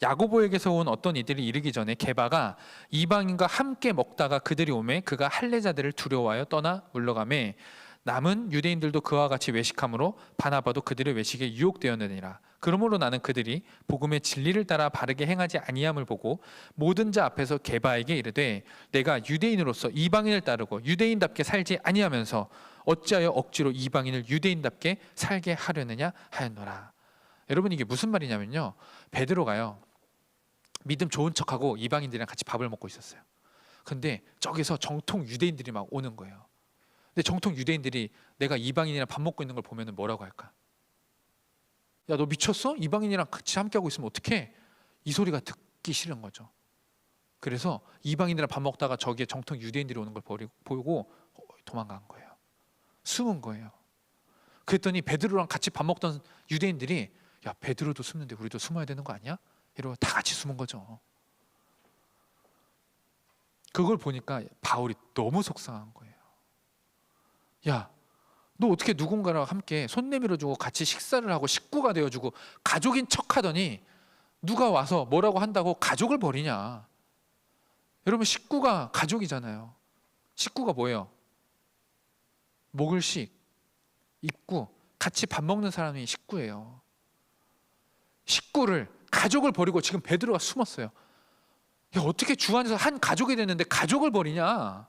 야고보에게서 온 어떤 이들이 이르기 전에 게바가 이방인과 함께 먹다가 그들이 오매 그가 할례자들을 두려워하여 떠나 물러가매 남은 유대인들도 그와 같이 외식함으로 바나바도 그들의 외식에 유혹되었느니라. 그러므로 나는 그들이 복음의 진리를 따라 바르게 행하지 아니함을 보고 모든 자 앞에서 게바에게 이르되 내가 유대인으로서 이방인을 따르고 유대인답게 살지 아니하면서 어찌하여 억지로 이방인을 유대인답게 살게 하려느냐 하였노라. 여러분, 이게 무슨 말이냐면요, 베드로가요 믿음 좋은 척하고 이방인들이랑 같이 밥을 먹고 있었어요. 근데 저기서 정통 유대인들이 막 오는 거예요. 근데 정통 유대인들이 내가 이방인이랑 밥 먹고 있는 걸 보면 뭐라고 할까? 야, 너 미쳤어? 이방인이랑 같이 함께하고 있으면 어떡해? 이 소리가 듣기 싫은 거죠. 그래서 이방인이랑 밥 먹다가 저기에 정통 유대인들이 오는 걸 보고 도망간 거예요. 숨은 거예요. 그랬더니 베드로랑 같이 밥 먹던 유대인들이 야, 베드로도 숨는데 우리도 숨어야 되는 거 아니야? 이러고 다 같이 숨은 거죠. 그걸 보니까 바울이 너무 속상한 거예요. 야, 너 어떻게 누군가랑 함께 손 내밀어주고 같이 식사를 하고 식구가 되어주고 가족인 척하더니 누가 와서 뭐라고 한다고 가족을 버리냐? 여러분 식구가 가족이잖아요. 식구가 뭐예요? 먹을 식, 입구, 같이 밥 먹는 사람이 식구예요. 식구를, 가족을 버리고 지금 베드로가 숨었어요. 야, 어떻게 주 안에서 한 가족이 됐는데 가족을 버리냐?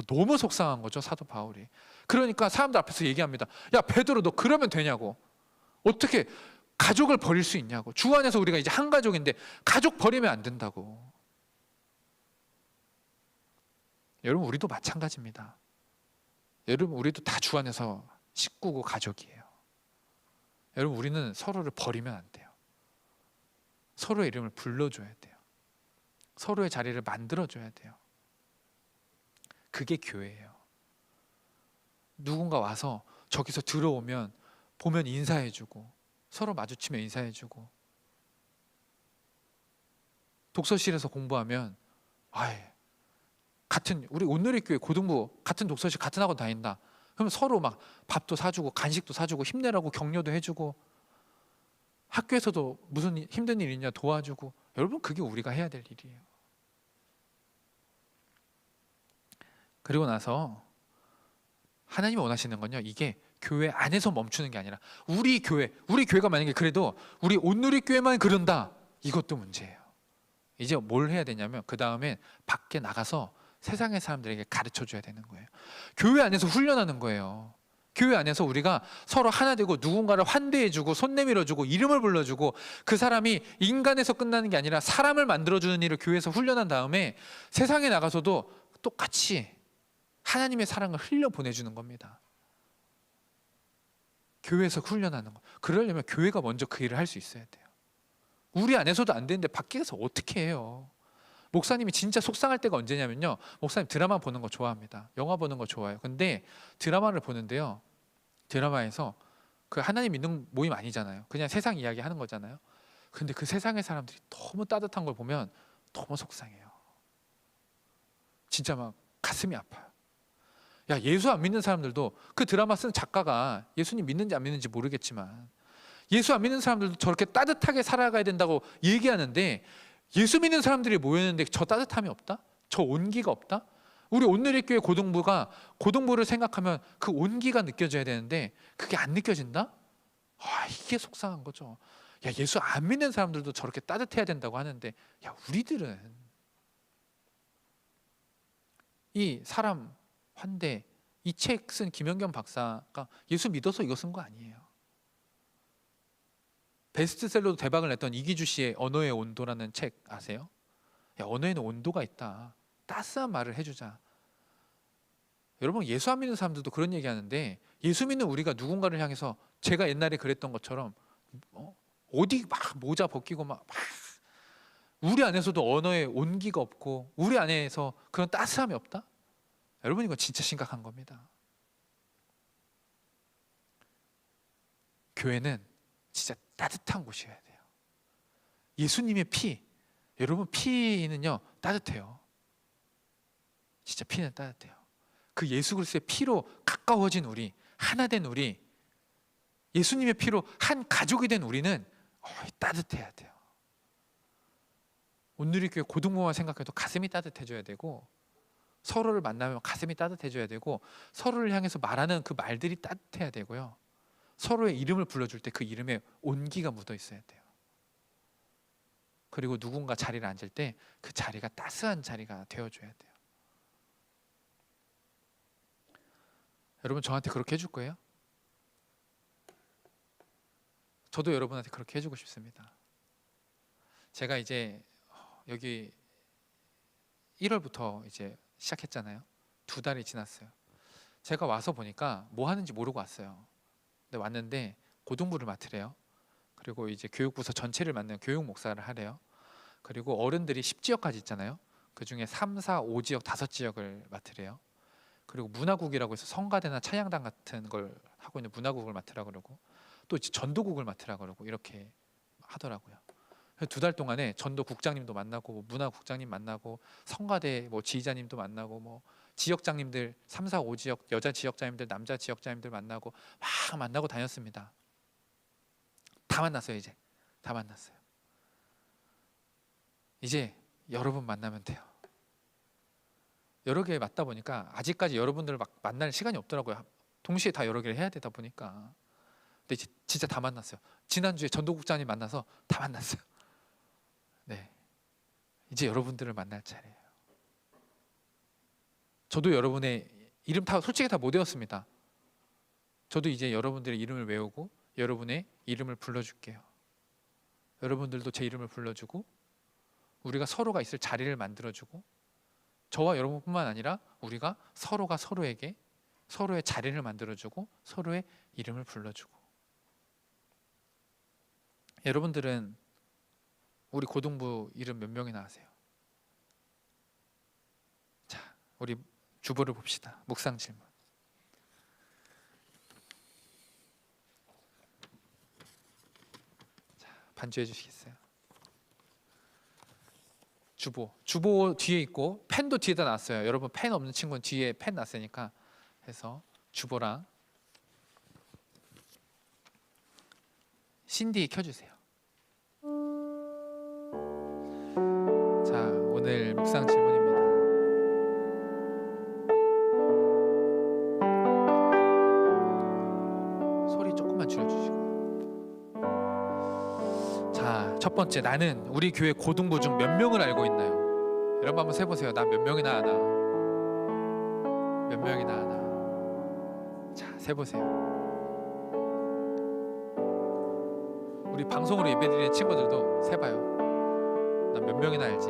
너무 속상한 거죠, 사도 바울이. 그러니까 사람들 앞에서 얘기합니다. 야, 베드로 너 그러면 되냐고. 어떻게 가족을 버릴 수 있냐고. 주 안에서 우리가 이제 한 가족인데 가족 버리면 안 된다고. 여러분 우리도 마찬가지입니다. 여러분 우리도 다 주 안에서 식구고 가족이에요. 여러분 우리는 서로를 버리면 안 돼요. 서로의 이름을 불러줘야 돼요. 서로의 자리를 만들어줘야 돼요. 그게 교회예요. 누군가 와서 저기서 들어오면 보면 인사해주고, 서로 마주치면 인사해주고, 독서실에서 공부하면 같은 우리 온누리교회 고등부 같은 독서실 같은 학원 다닌다. 그러면 서로 막 밥도 사주고 간식도 사주고 힘내라고 격려도 해주고, 학교에서도 무슨 힘든 일 있냐 도와주고. 여러분 그게 우리가 해야 될 일이에요. 그리고 나서 하나님이 원하시는 건요, 이게 교회 안에서 멈추는 게 아니라 우리 교회가 만약에 그래도 우리 온누리교회만 그런다, 이것도 문제예요. 이제 뭘 해야 되냐면 그 다음에 밖에 나가서 세상의 사람들에게 가르쳐 줘야 되는 거예요. 교회 안에서 훈련하는 거예요. 교회 안에서 우리가 서로 하나 되고 누군가를 환대해주고 손 내밀어주고 이름을 불러주고, 그 사람이 인간에서 끝나는 게 아니라 사람을 만들어주는 일을 교회에서 훈련한 다음에 세상에 나가서도 똑같이 하나님의 사랑을 흘려보내주는 겁니다. 교회에서 훈련하는 거. 그러려면 교회가 먼저 그 일을 할 수 있어야 돼요. 우리 안에서도 안 되는데 밖에서 어떻게 해요? 목사님이 진짜 속상할 때가 언제냐면요, 목사님 드라마 보는 거 좋아합니다. 영화 보는 거 좋아해요. 근데 드라마를 보는데요, 드라마에서 그 하나님 믿는 모임 아니잖아요. 그냥 세상 이야기 하는 거잖아요. 근데 그 세상의 사람들이 너무 따뜻한 걸 보면 너무 속상해요. 진짜 막 가슴이 아파요. 야, 예수 안 믿는 사람들도, 그 드라마 쓴 작가가 예수님 믿는지 안 믿는지 모르겠지만 예수 안 믿는 사람들도 저렇게 따뜻하게 살아가야 된다고 얘기하는데, 예수 믿는 사람들이 모였는데 저 따뜻함이 없다? 저 온기가 없다? 우리 온누리교회 고등부를 생각하면 그 온기가 느껴져야 되는데 그게 안 느껴진다? 이게 속상한 거죠. 야, 예수 안 믿는 사람들도 저렇게 따뜻해야 된다고 하는데, 야, 우리들은 이 사람 환대, 이 책 쓴 김연경 박사가 예수 믿어서 이거 쓴 거 아니에요. 베스트셀러도 대박을 냈던 이기주 씨의 언어의 온도라는 책 아세요? 야, 언어에는 온도가 있다. 따스한 말을 해주자. 여러분 예수 안 믿는 사람들도 그런 얘기하는데, 예수 믿는 우리가 누군가를 향해서 제가 옛날에 그랬던 것처럼 어디 막 모자 벗기고 막 우리 안에서도 언어의 온기가 없고 우리 안에서 그런 따스함이 없다? 여러분 이건 진짜 심각한 겁니다. 교회는 진짜 따뜻한 곳이어야 돼요. 예수님의 피, 여러분 피는요 따뜻해요. 진짜 피는 따뜻해요. 그 예수 그리스도의 피로 가까워진 우리, 하나 된 우리, 예수님의 피로 한 가족이 된 우리는 따뜻해야 돼요. 온누리교회 고등부만 생각해도 가슴이 따뜻해져야 되고, 서로를 만나면 가슴이 따뜻해져야 되고, 서로를 향해서 말하는 그 말들이 따뜻해야 되고요, 서로의 이름을 불러줄 때 그 이름에 온기가 묻어 있어야 돼요. 그리고 누군가 자리를 앉을 때 그 자리가 따스한 자리가 되어줘야 돼요. 여러분 저한테 그렇게 해줄 거예요? 저도 여러분한테 그렇게 해주고 싶습니다. 제가 이제 여기 1월부터 이제 시작했잖아요. 2달이 지났어요. 제가 와서 보니까 뭐 하는지 모르고 왔어요. 근데 왔는데 고등부를 맡으래요. 그리고 이제 교육부서 전체를 맡는 교육 목사를 하래요. 그리고 어른들이 10지역까지 있잖아요. 그 중에 3, 4, 5지역 5지역을 맡으래요. 그리고 문화국이라고 해서 성가대나 찬양단 같은 걸 하고 있는 문화국을 맡으라 그러고, 또 이제 전도국을 맡으라 그러고 이렇게 하더라고요. 2달 동안에 전도국장님도 만나고 문화국장님 만나고 성가대 뭐 지휘자님도 만나고 뭐 지역장님들 3, 4, 5지역 여자 지역장님들 남자 지역장님들 만나고 막 만나고 다녔습니다. 다 만났어요. 이제 다 만났어요. 이제 여러분 만나면 돼요. 여러 개 맞다 보니까 아직까지 여러분들을 막 만날 시간이 없더라고요. 동시에 다 여러 개를 해야 되다 보니까. 근데 이제 진짜 다 만났어요. 지난주에 전도국장님 만나서 다 만났어요. 네, 이제 여러분들을 만날 차례예요. 저도 여러분의 이름 다 솔직히 다 못 외웠습니다. 저도 이제 여러분들의 이름을 외우고 여러분의 이름을 불러줄게요. 여러분들도 제 이름을 불러주고 우리가 서로가 있을 자리를 만들어주고 저와 여러분뿐만 아니라 우리가 서로가 서로에게 서로의 자리를 만들어주고 서로의 이름을 불러주고. 여러분들은 우리 고등부 이름 몇 명이나 아세요? 자, 우리 주보를 봅시다. 묵상 질문. 자, 반주해 주시겠어요? 주보 뒤에 있고 펜도 뒤에다 놨어요. 여러분 펜 없는 친구는 뒤에 펜 놨으니까 해서 주보랑 신디 켜주세요. 자, 오늘 묵상 질문입니다. 소리 조금만 줄여주시고. 자, 첫 번째, 나는 우리 교회 고등부 중 몇 명을 알고 있나요? 여러분 한번 세보세요. 나 몇 명이나 아나? 몇 명이나 아나? 자, 세보세요. 우리 방송으로 예배드리는 친구들도 세봐요. 나 몇 명이나 알지?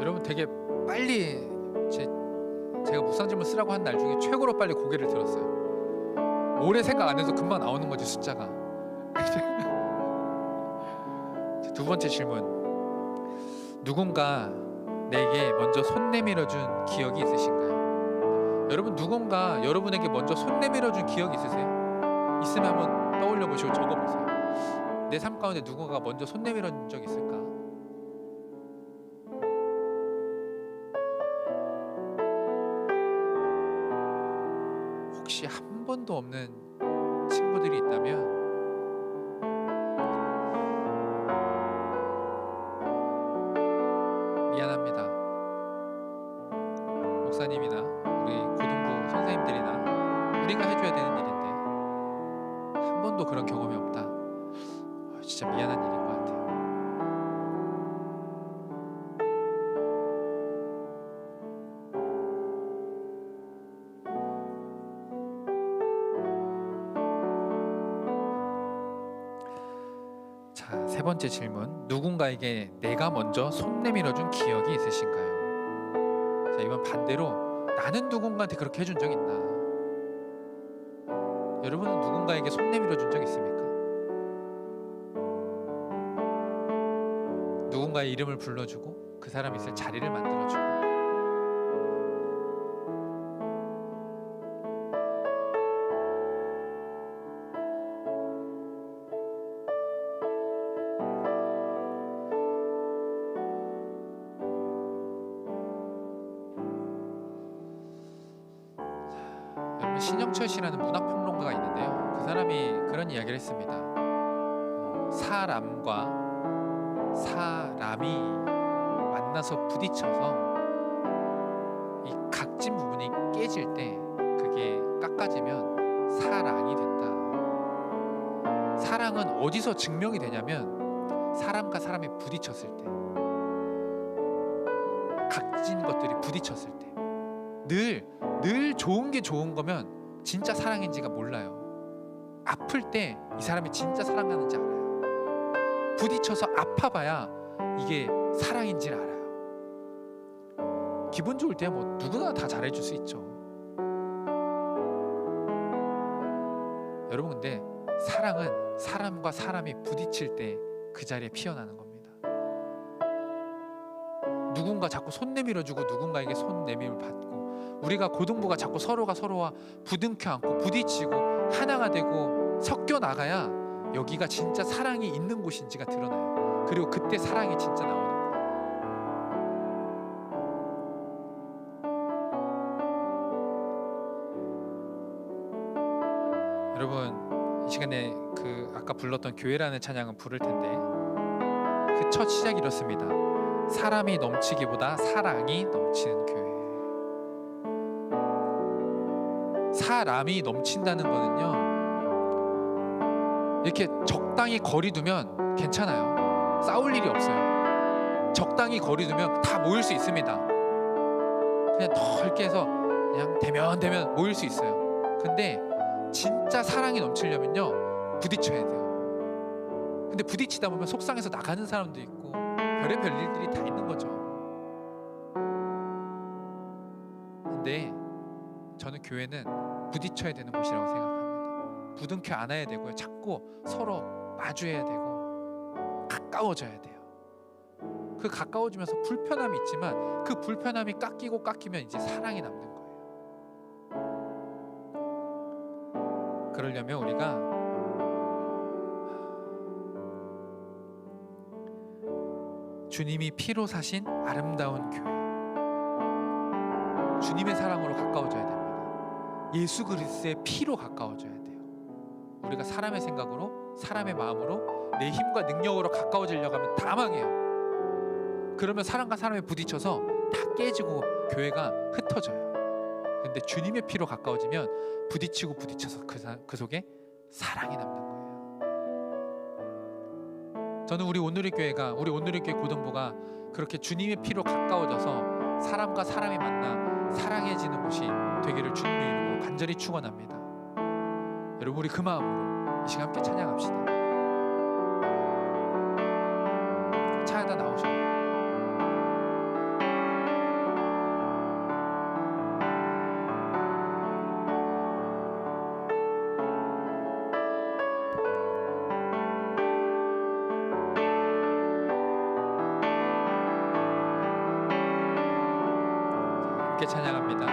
여러분 되게 빨리 제가 묵상 질문 쓰라고 한 날 중에 최고로 빨리 고개를 들었어요. 오래 생각 안 해도 금방 나오는 거지, 숫자가. 두 번째 질문. 누군가 내게 먼저 손 내밀어 준 기억이 있으신가요? 여러분 누군가 여러분에게 먼저 손 내밀어 준 기억이 있으세요? 있으면 한번 떠올려 보시고 적어 보세요. 내 삶 가운데 누군가 먼저 손 내밀어 준 적 있을까? 혹시 한 번도 없는 친구들이 있다면 미안합니다. 목사님이나 우리 고등부 선생님들이나 우리가 해줘야 되는 일인데 한 번도 그런 경험이 없다. 진짜 미안한 일인 것 같아요. 자, 세 번째 질문. 누군가에게 내가 먼저 손 내밀어준 기억이 있으신가요? 자, 이번 반대로 나는 누군가한테 그렇게 해준 적 있나? 여러분은 누군가에게 손 내밀어준 적 있습니까? 누군가의 이름을 불러주고 그 사람이 있을 자리를 만들어주고. 여러분 신영철 씨라는 문학평론가가 있는데요. 그 사람이 그런 이야기를 했습니다. 사람과 사람이 만나서 부딪혀서 이 각진 부분이 깨질 때 그게 깎아지면 사랑이 된다. 사랑은 어디서 증명이 되냐면 사람과 사람이 부딪혔을 때, 각진 것들이 부딪혔을 때, 늘 좋은 게 좋은 거면 진짜 사랑인지가 몰라요. 아플 때 이 사람이 진짜 사랑하는지 알아요. 부딪혀서 아파봐야 이게 사랑인지를 알아요. 기분 좋을 때 뭐 누구나 다 잘해줄 수 있죠. 여러분 근데 사랑은 사람과 사람이 부딪힐 때 그 자리에 피어나는 겁니다. 누군가 자꾸 손 내밀어주고 누군가에게 손 내밀을 받고 우리가 고등부가 자꾸 서로가 서로와 부둥켜 안고 부딪히고 하나가 되고 섞여 나가야 여기가 진짜 사랑이 있는 곳인지가 드러나요. 그리고 그때 사랑이 진짜 나오는 거예요. 여러분, 이 시간에 그 아까 불렀던 교회라는 찬양은 부를 텐데 그 첫 시작이 이렇습니다. 사람이 넘치기보다 사랑이 넘치는 교회. 사람이 넘친다는 거는요, 이렇게 적당히 거리 두면 괜찮아요. 싸울 일이 없어요. 적당히 거리 두면 다 모일 수 있습니다. 그냥 넓게 해서 그냥 대면 모일 수 있어요. 근데 진짜 사랑이 넘치려면요, 부딪혀야 돼요. 근데 부딪히다 보면 속상해서 나가는 사람도 있고 별의별 일들이 다 있는 거죠. 근데 저는 교회는 부딪혀야 되는 곳이라고 생각합니다. 부둥켜 안아야 되고요. 자꾸 서로 마주해야 되고 가까워져야 돼요. 그 가까워지면서 불편함이 있지만 그 불편함이 깎이면 이제 사랑이 남는 거예요. 그러려면 우리가 주님이 피로 사신 아름다운 교회, 주님의 사랑으로 가까워져야 됩니다. 예수 그리스도의 피로 가까워져야 돼요. 우리가 사람의 생각으로, 사람의 마음으로, 내 힘과 능력으로 가까워지려고 하면 다 망해요. 그러면 사람과 사람이 부딪혀서 다 깨지고 교회가 흩어져요. 근데 주님의 피로 가까워지면 부딪혀서 그 속에 사랑이 남는 거예요. 저는 우리 오늘의 교회 고등부가 그렇게 주님의 피로 가까워져서 사람과 사람이 만나 사랑해지는 곳이 되기를 주님의 이름으로 간절히 축원합니다. 여러분, 우리 그 마음으로 이 시간 함께 찬양합시다. 차에다 나오셔요. 함께 찬양합니다.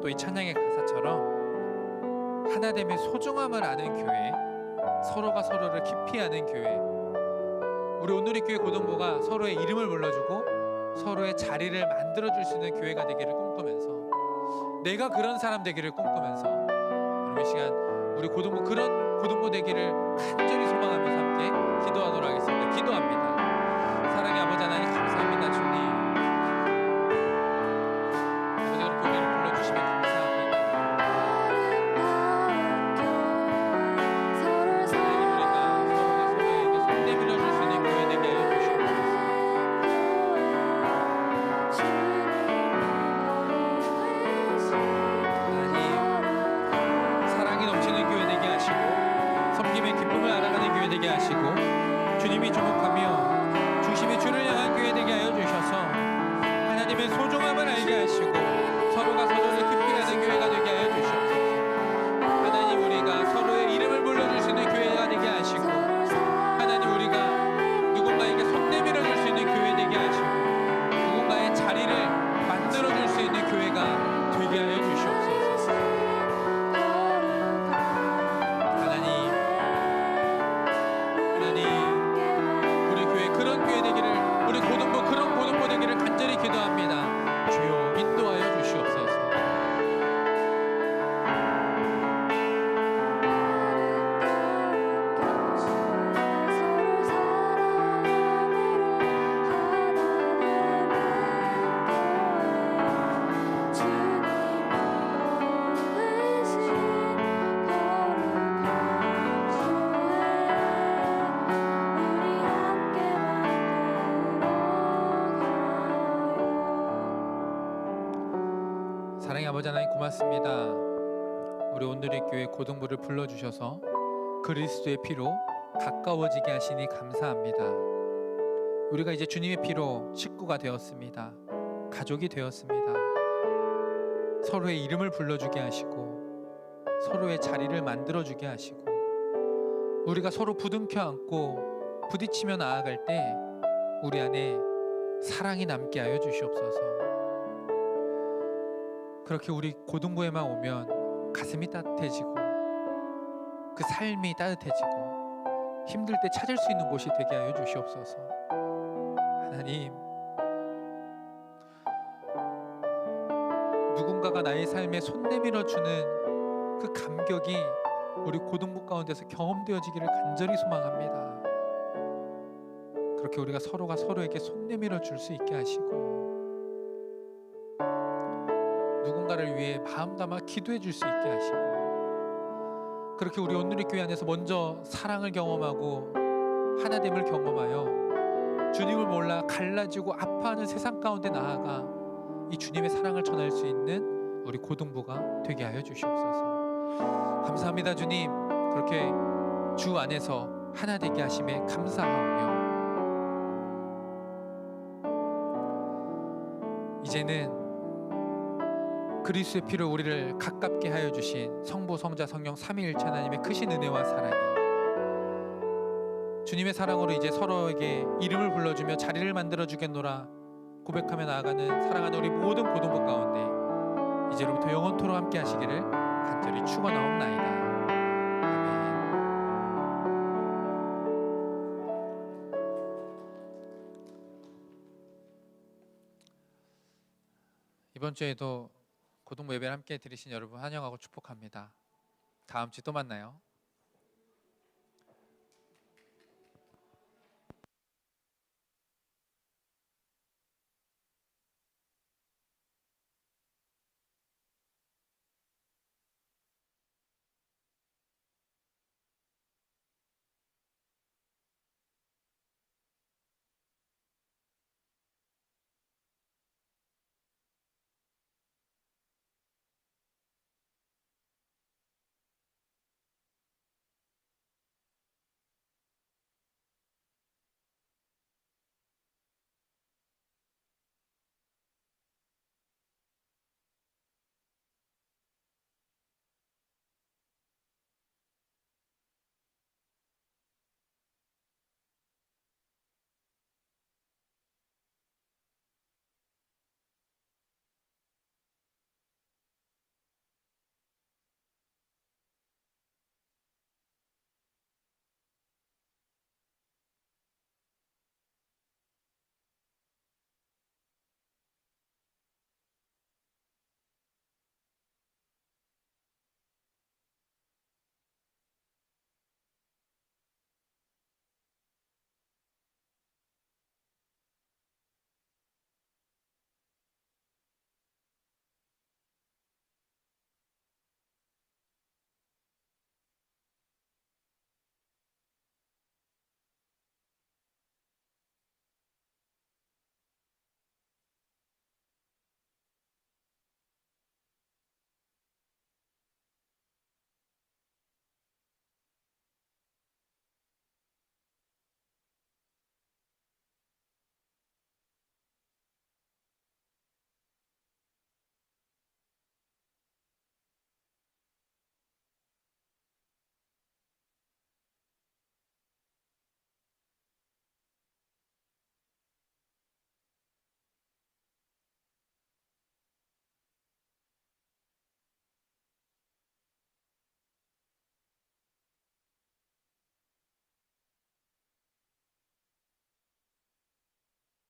또 이 찬양의 가사처럼 하나됨의 소중함을 아는 교회, 서로가 서로를 깊이 아는 교회, 우리 온누리 교회 고등부가 서로의 이름을 불러주고 서로의 자리를 만들어줄 수 있는 교회가 되기를 꿈꾸면서, 내가 그런 사람 되기를 꿈꾸면서 여러분 이 시간 우리 고등부 그런 고등부 되기를 간절히 소망하면서 함께 기도하도록 하겠습니다. 기도합니다. 사랑의 아버지 하나님 감사합니다. 주님 아버지 그렇게 우리를 불러주시면 감사합니다. 하나님 우리가 서로에게 손 내밀어 줄 수 있는 교회 되게 하여 주시옵소서. 하나님 사랑이 넘치는 교회 되게 하시고 섬김의 기쁨을 알아가는 교회 되게 하시고 주님이 주목하며 중심의 주를 향한 교회 되게 하여 주셔서 하나님의 소중함을 알게 하시고 서로가 서로를 깊이 아는 교회가 되게 하여 주시옵소서. 하나님 우리가 서로의 이름을 불러줄 수 있는 교회가 되게 하시고 하나님 우리가 누군가에게 손 내밀어 줄 수 있는 교회 되게 하시고 누군가의 자리를 만들어 줄 수 있는 교회가 되게 하여 주시옵소서. 하나님 우리 교회 그런 교회 되기를, 우리 고등부 그런 고등부 되기를 간절히 기도합니다. 주여 인도하여 주시옵소서. 사랑의 아버지 하나님 고맙습니다. 우리 온누리 교회 고등부를 불러주셔서 그리스도의 피로 가까워지게 하시니 감사합니다. 우리가 이제 주님의 피로 식구가 되었습니다. 가족이 되었습니다. 서로의 이름을 불러주게 하시고 서로의 자리를 만들어주게 하시고 우리가 서로 부둥켜 안고 부딪히며 나아갈 때 우리 안에 사랑이 남게 하여 주시옵소서. 그렇게 우리 고등부에만 오면 가슴이 따뜻해지고 그 삶이 따뜻해지고 힘들 때 찾을 수 있는 곳이 되게 하여 주시옵소서. 하나님 누군가가 나의 삶에 손 내밀어 주는 그 감격이 우리 고등부 가운데서 경험되어지기를 간절히 소망합니다. 그렇게 우리가 서로가 서로에게 손 내밀어 줄 수 있게 하시고 누군가를 위해 마음 담아 기도해 줄 수 있게 하시고 그렇게 우리 온누리 교회 안에서 먼저 사랑을 경험하고 하나됨을 경험하여 주님을 몰라 갈라지고 아파하는 세상 가운데 나아가 이 주님의 사랑을 전할 수 있는 우리 고등부가 되게 하여 주시옵소서. 감사합니다. 주님 그렇게 주 안에서 하나 되게 하심에 감사하오며 이제는 그리스도의 피로 우리를 가깝게 하여 주신 성부 성자 성령 삼위일체 하나님의 크신 은혜와 사랑이 주님의 사랑으로 이제 서로에게 이름을 불러주며 자리를 만들어 주겠노라 고백하며 나아가는 사랑하는 우리 모든 고등부 가운데 이제로부터 영원토록 함께 하시기를 간절히 축원하옵나이다. 이번 주에도 고등부 예배를 함께 드리신 여러분 환영하고 축복합니다. 다음 주에 또 만나요.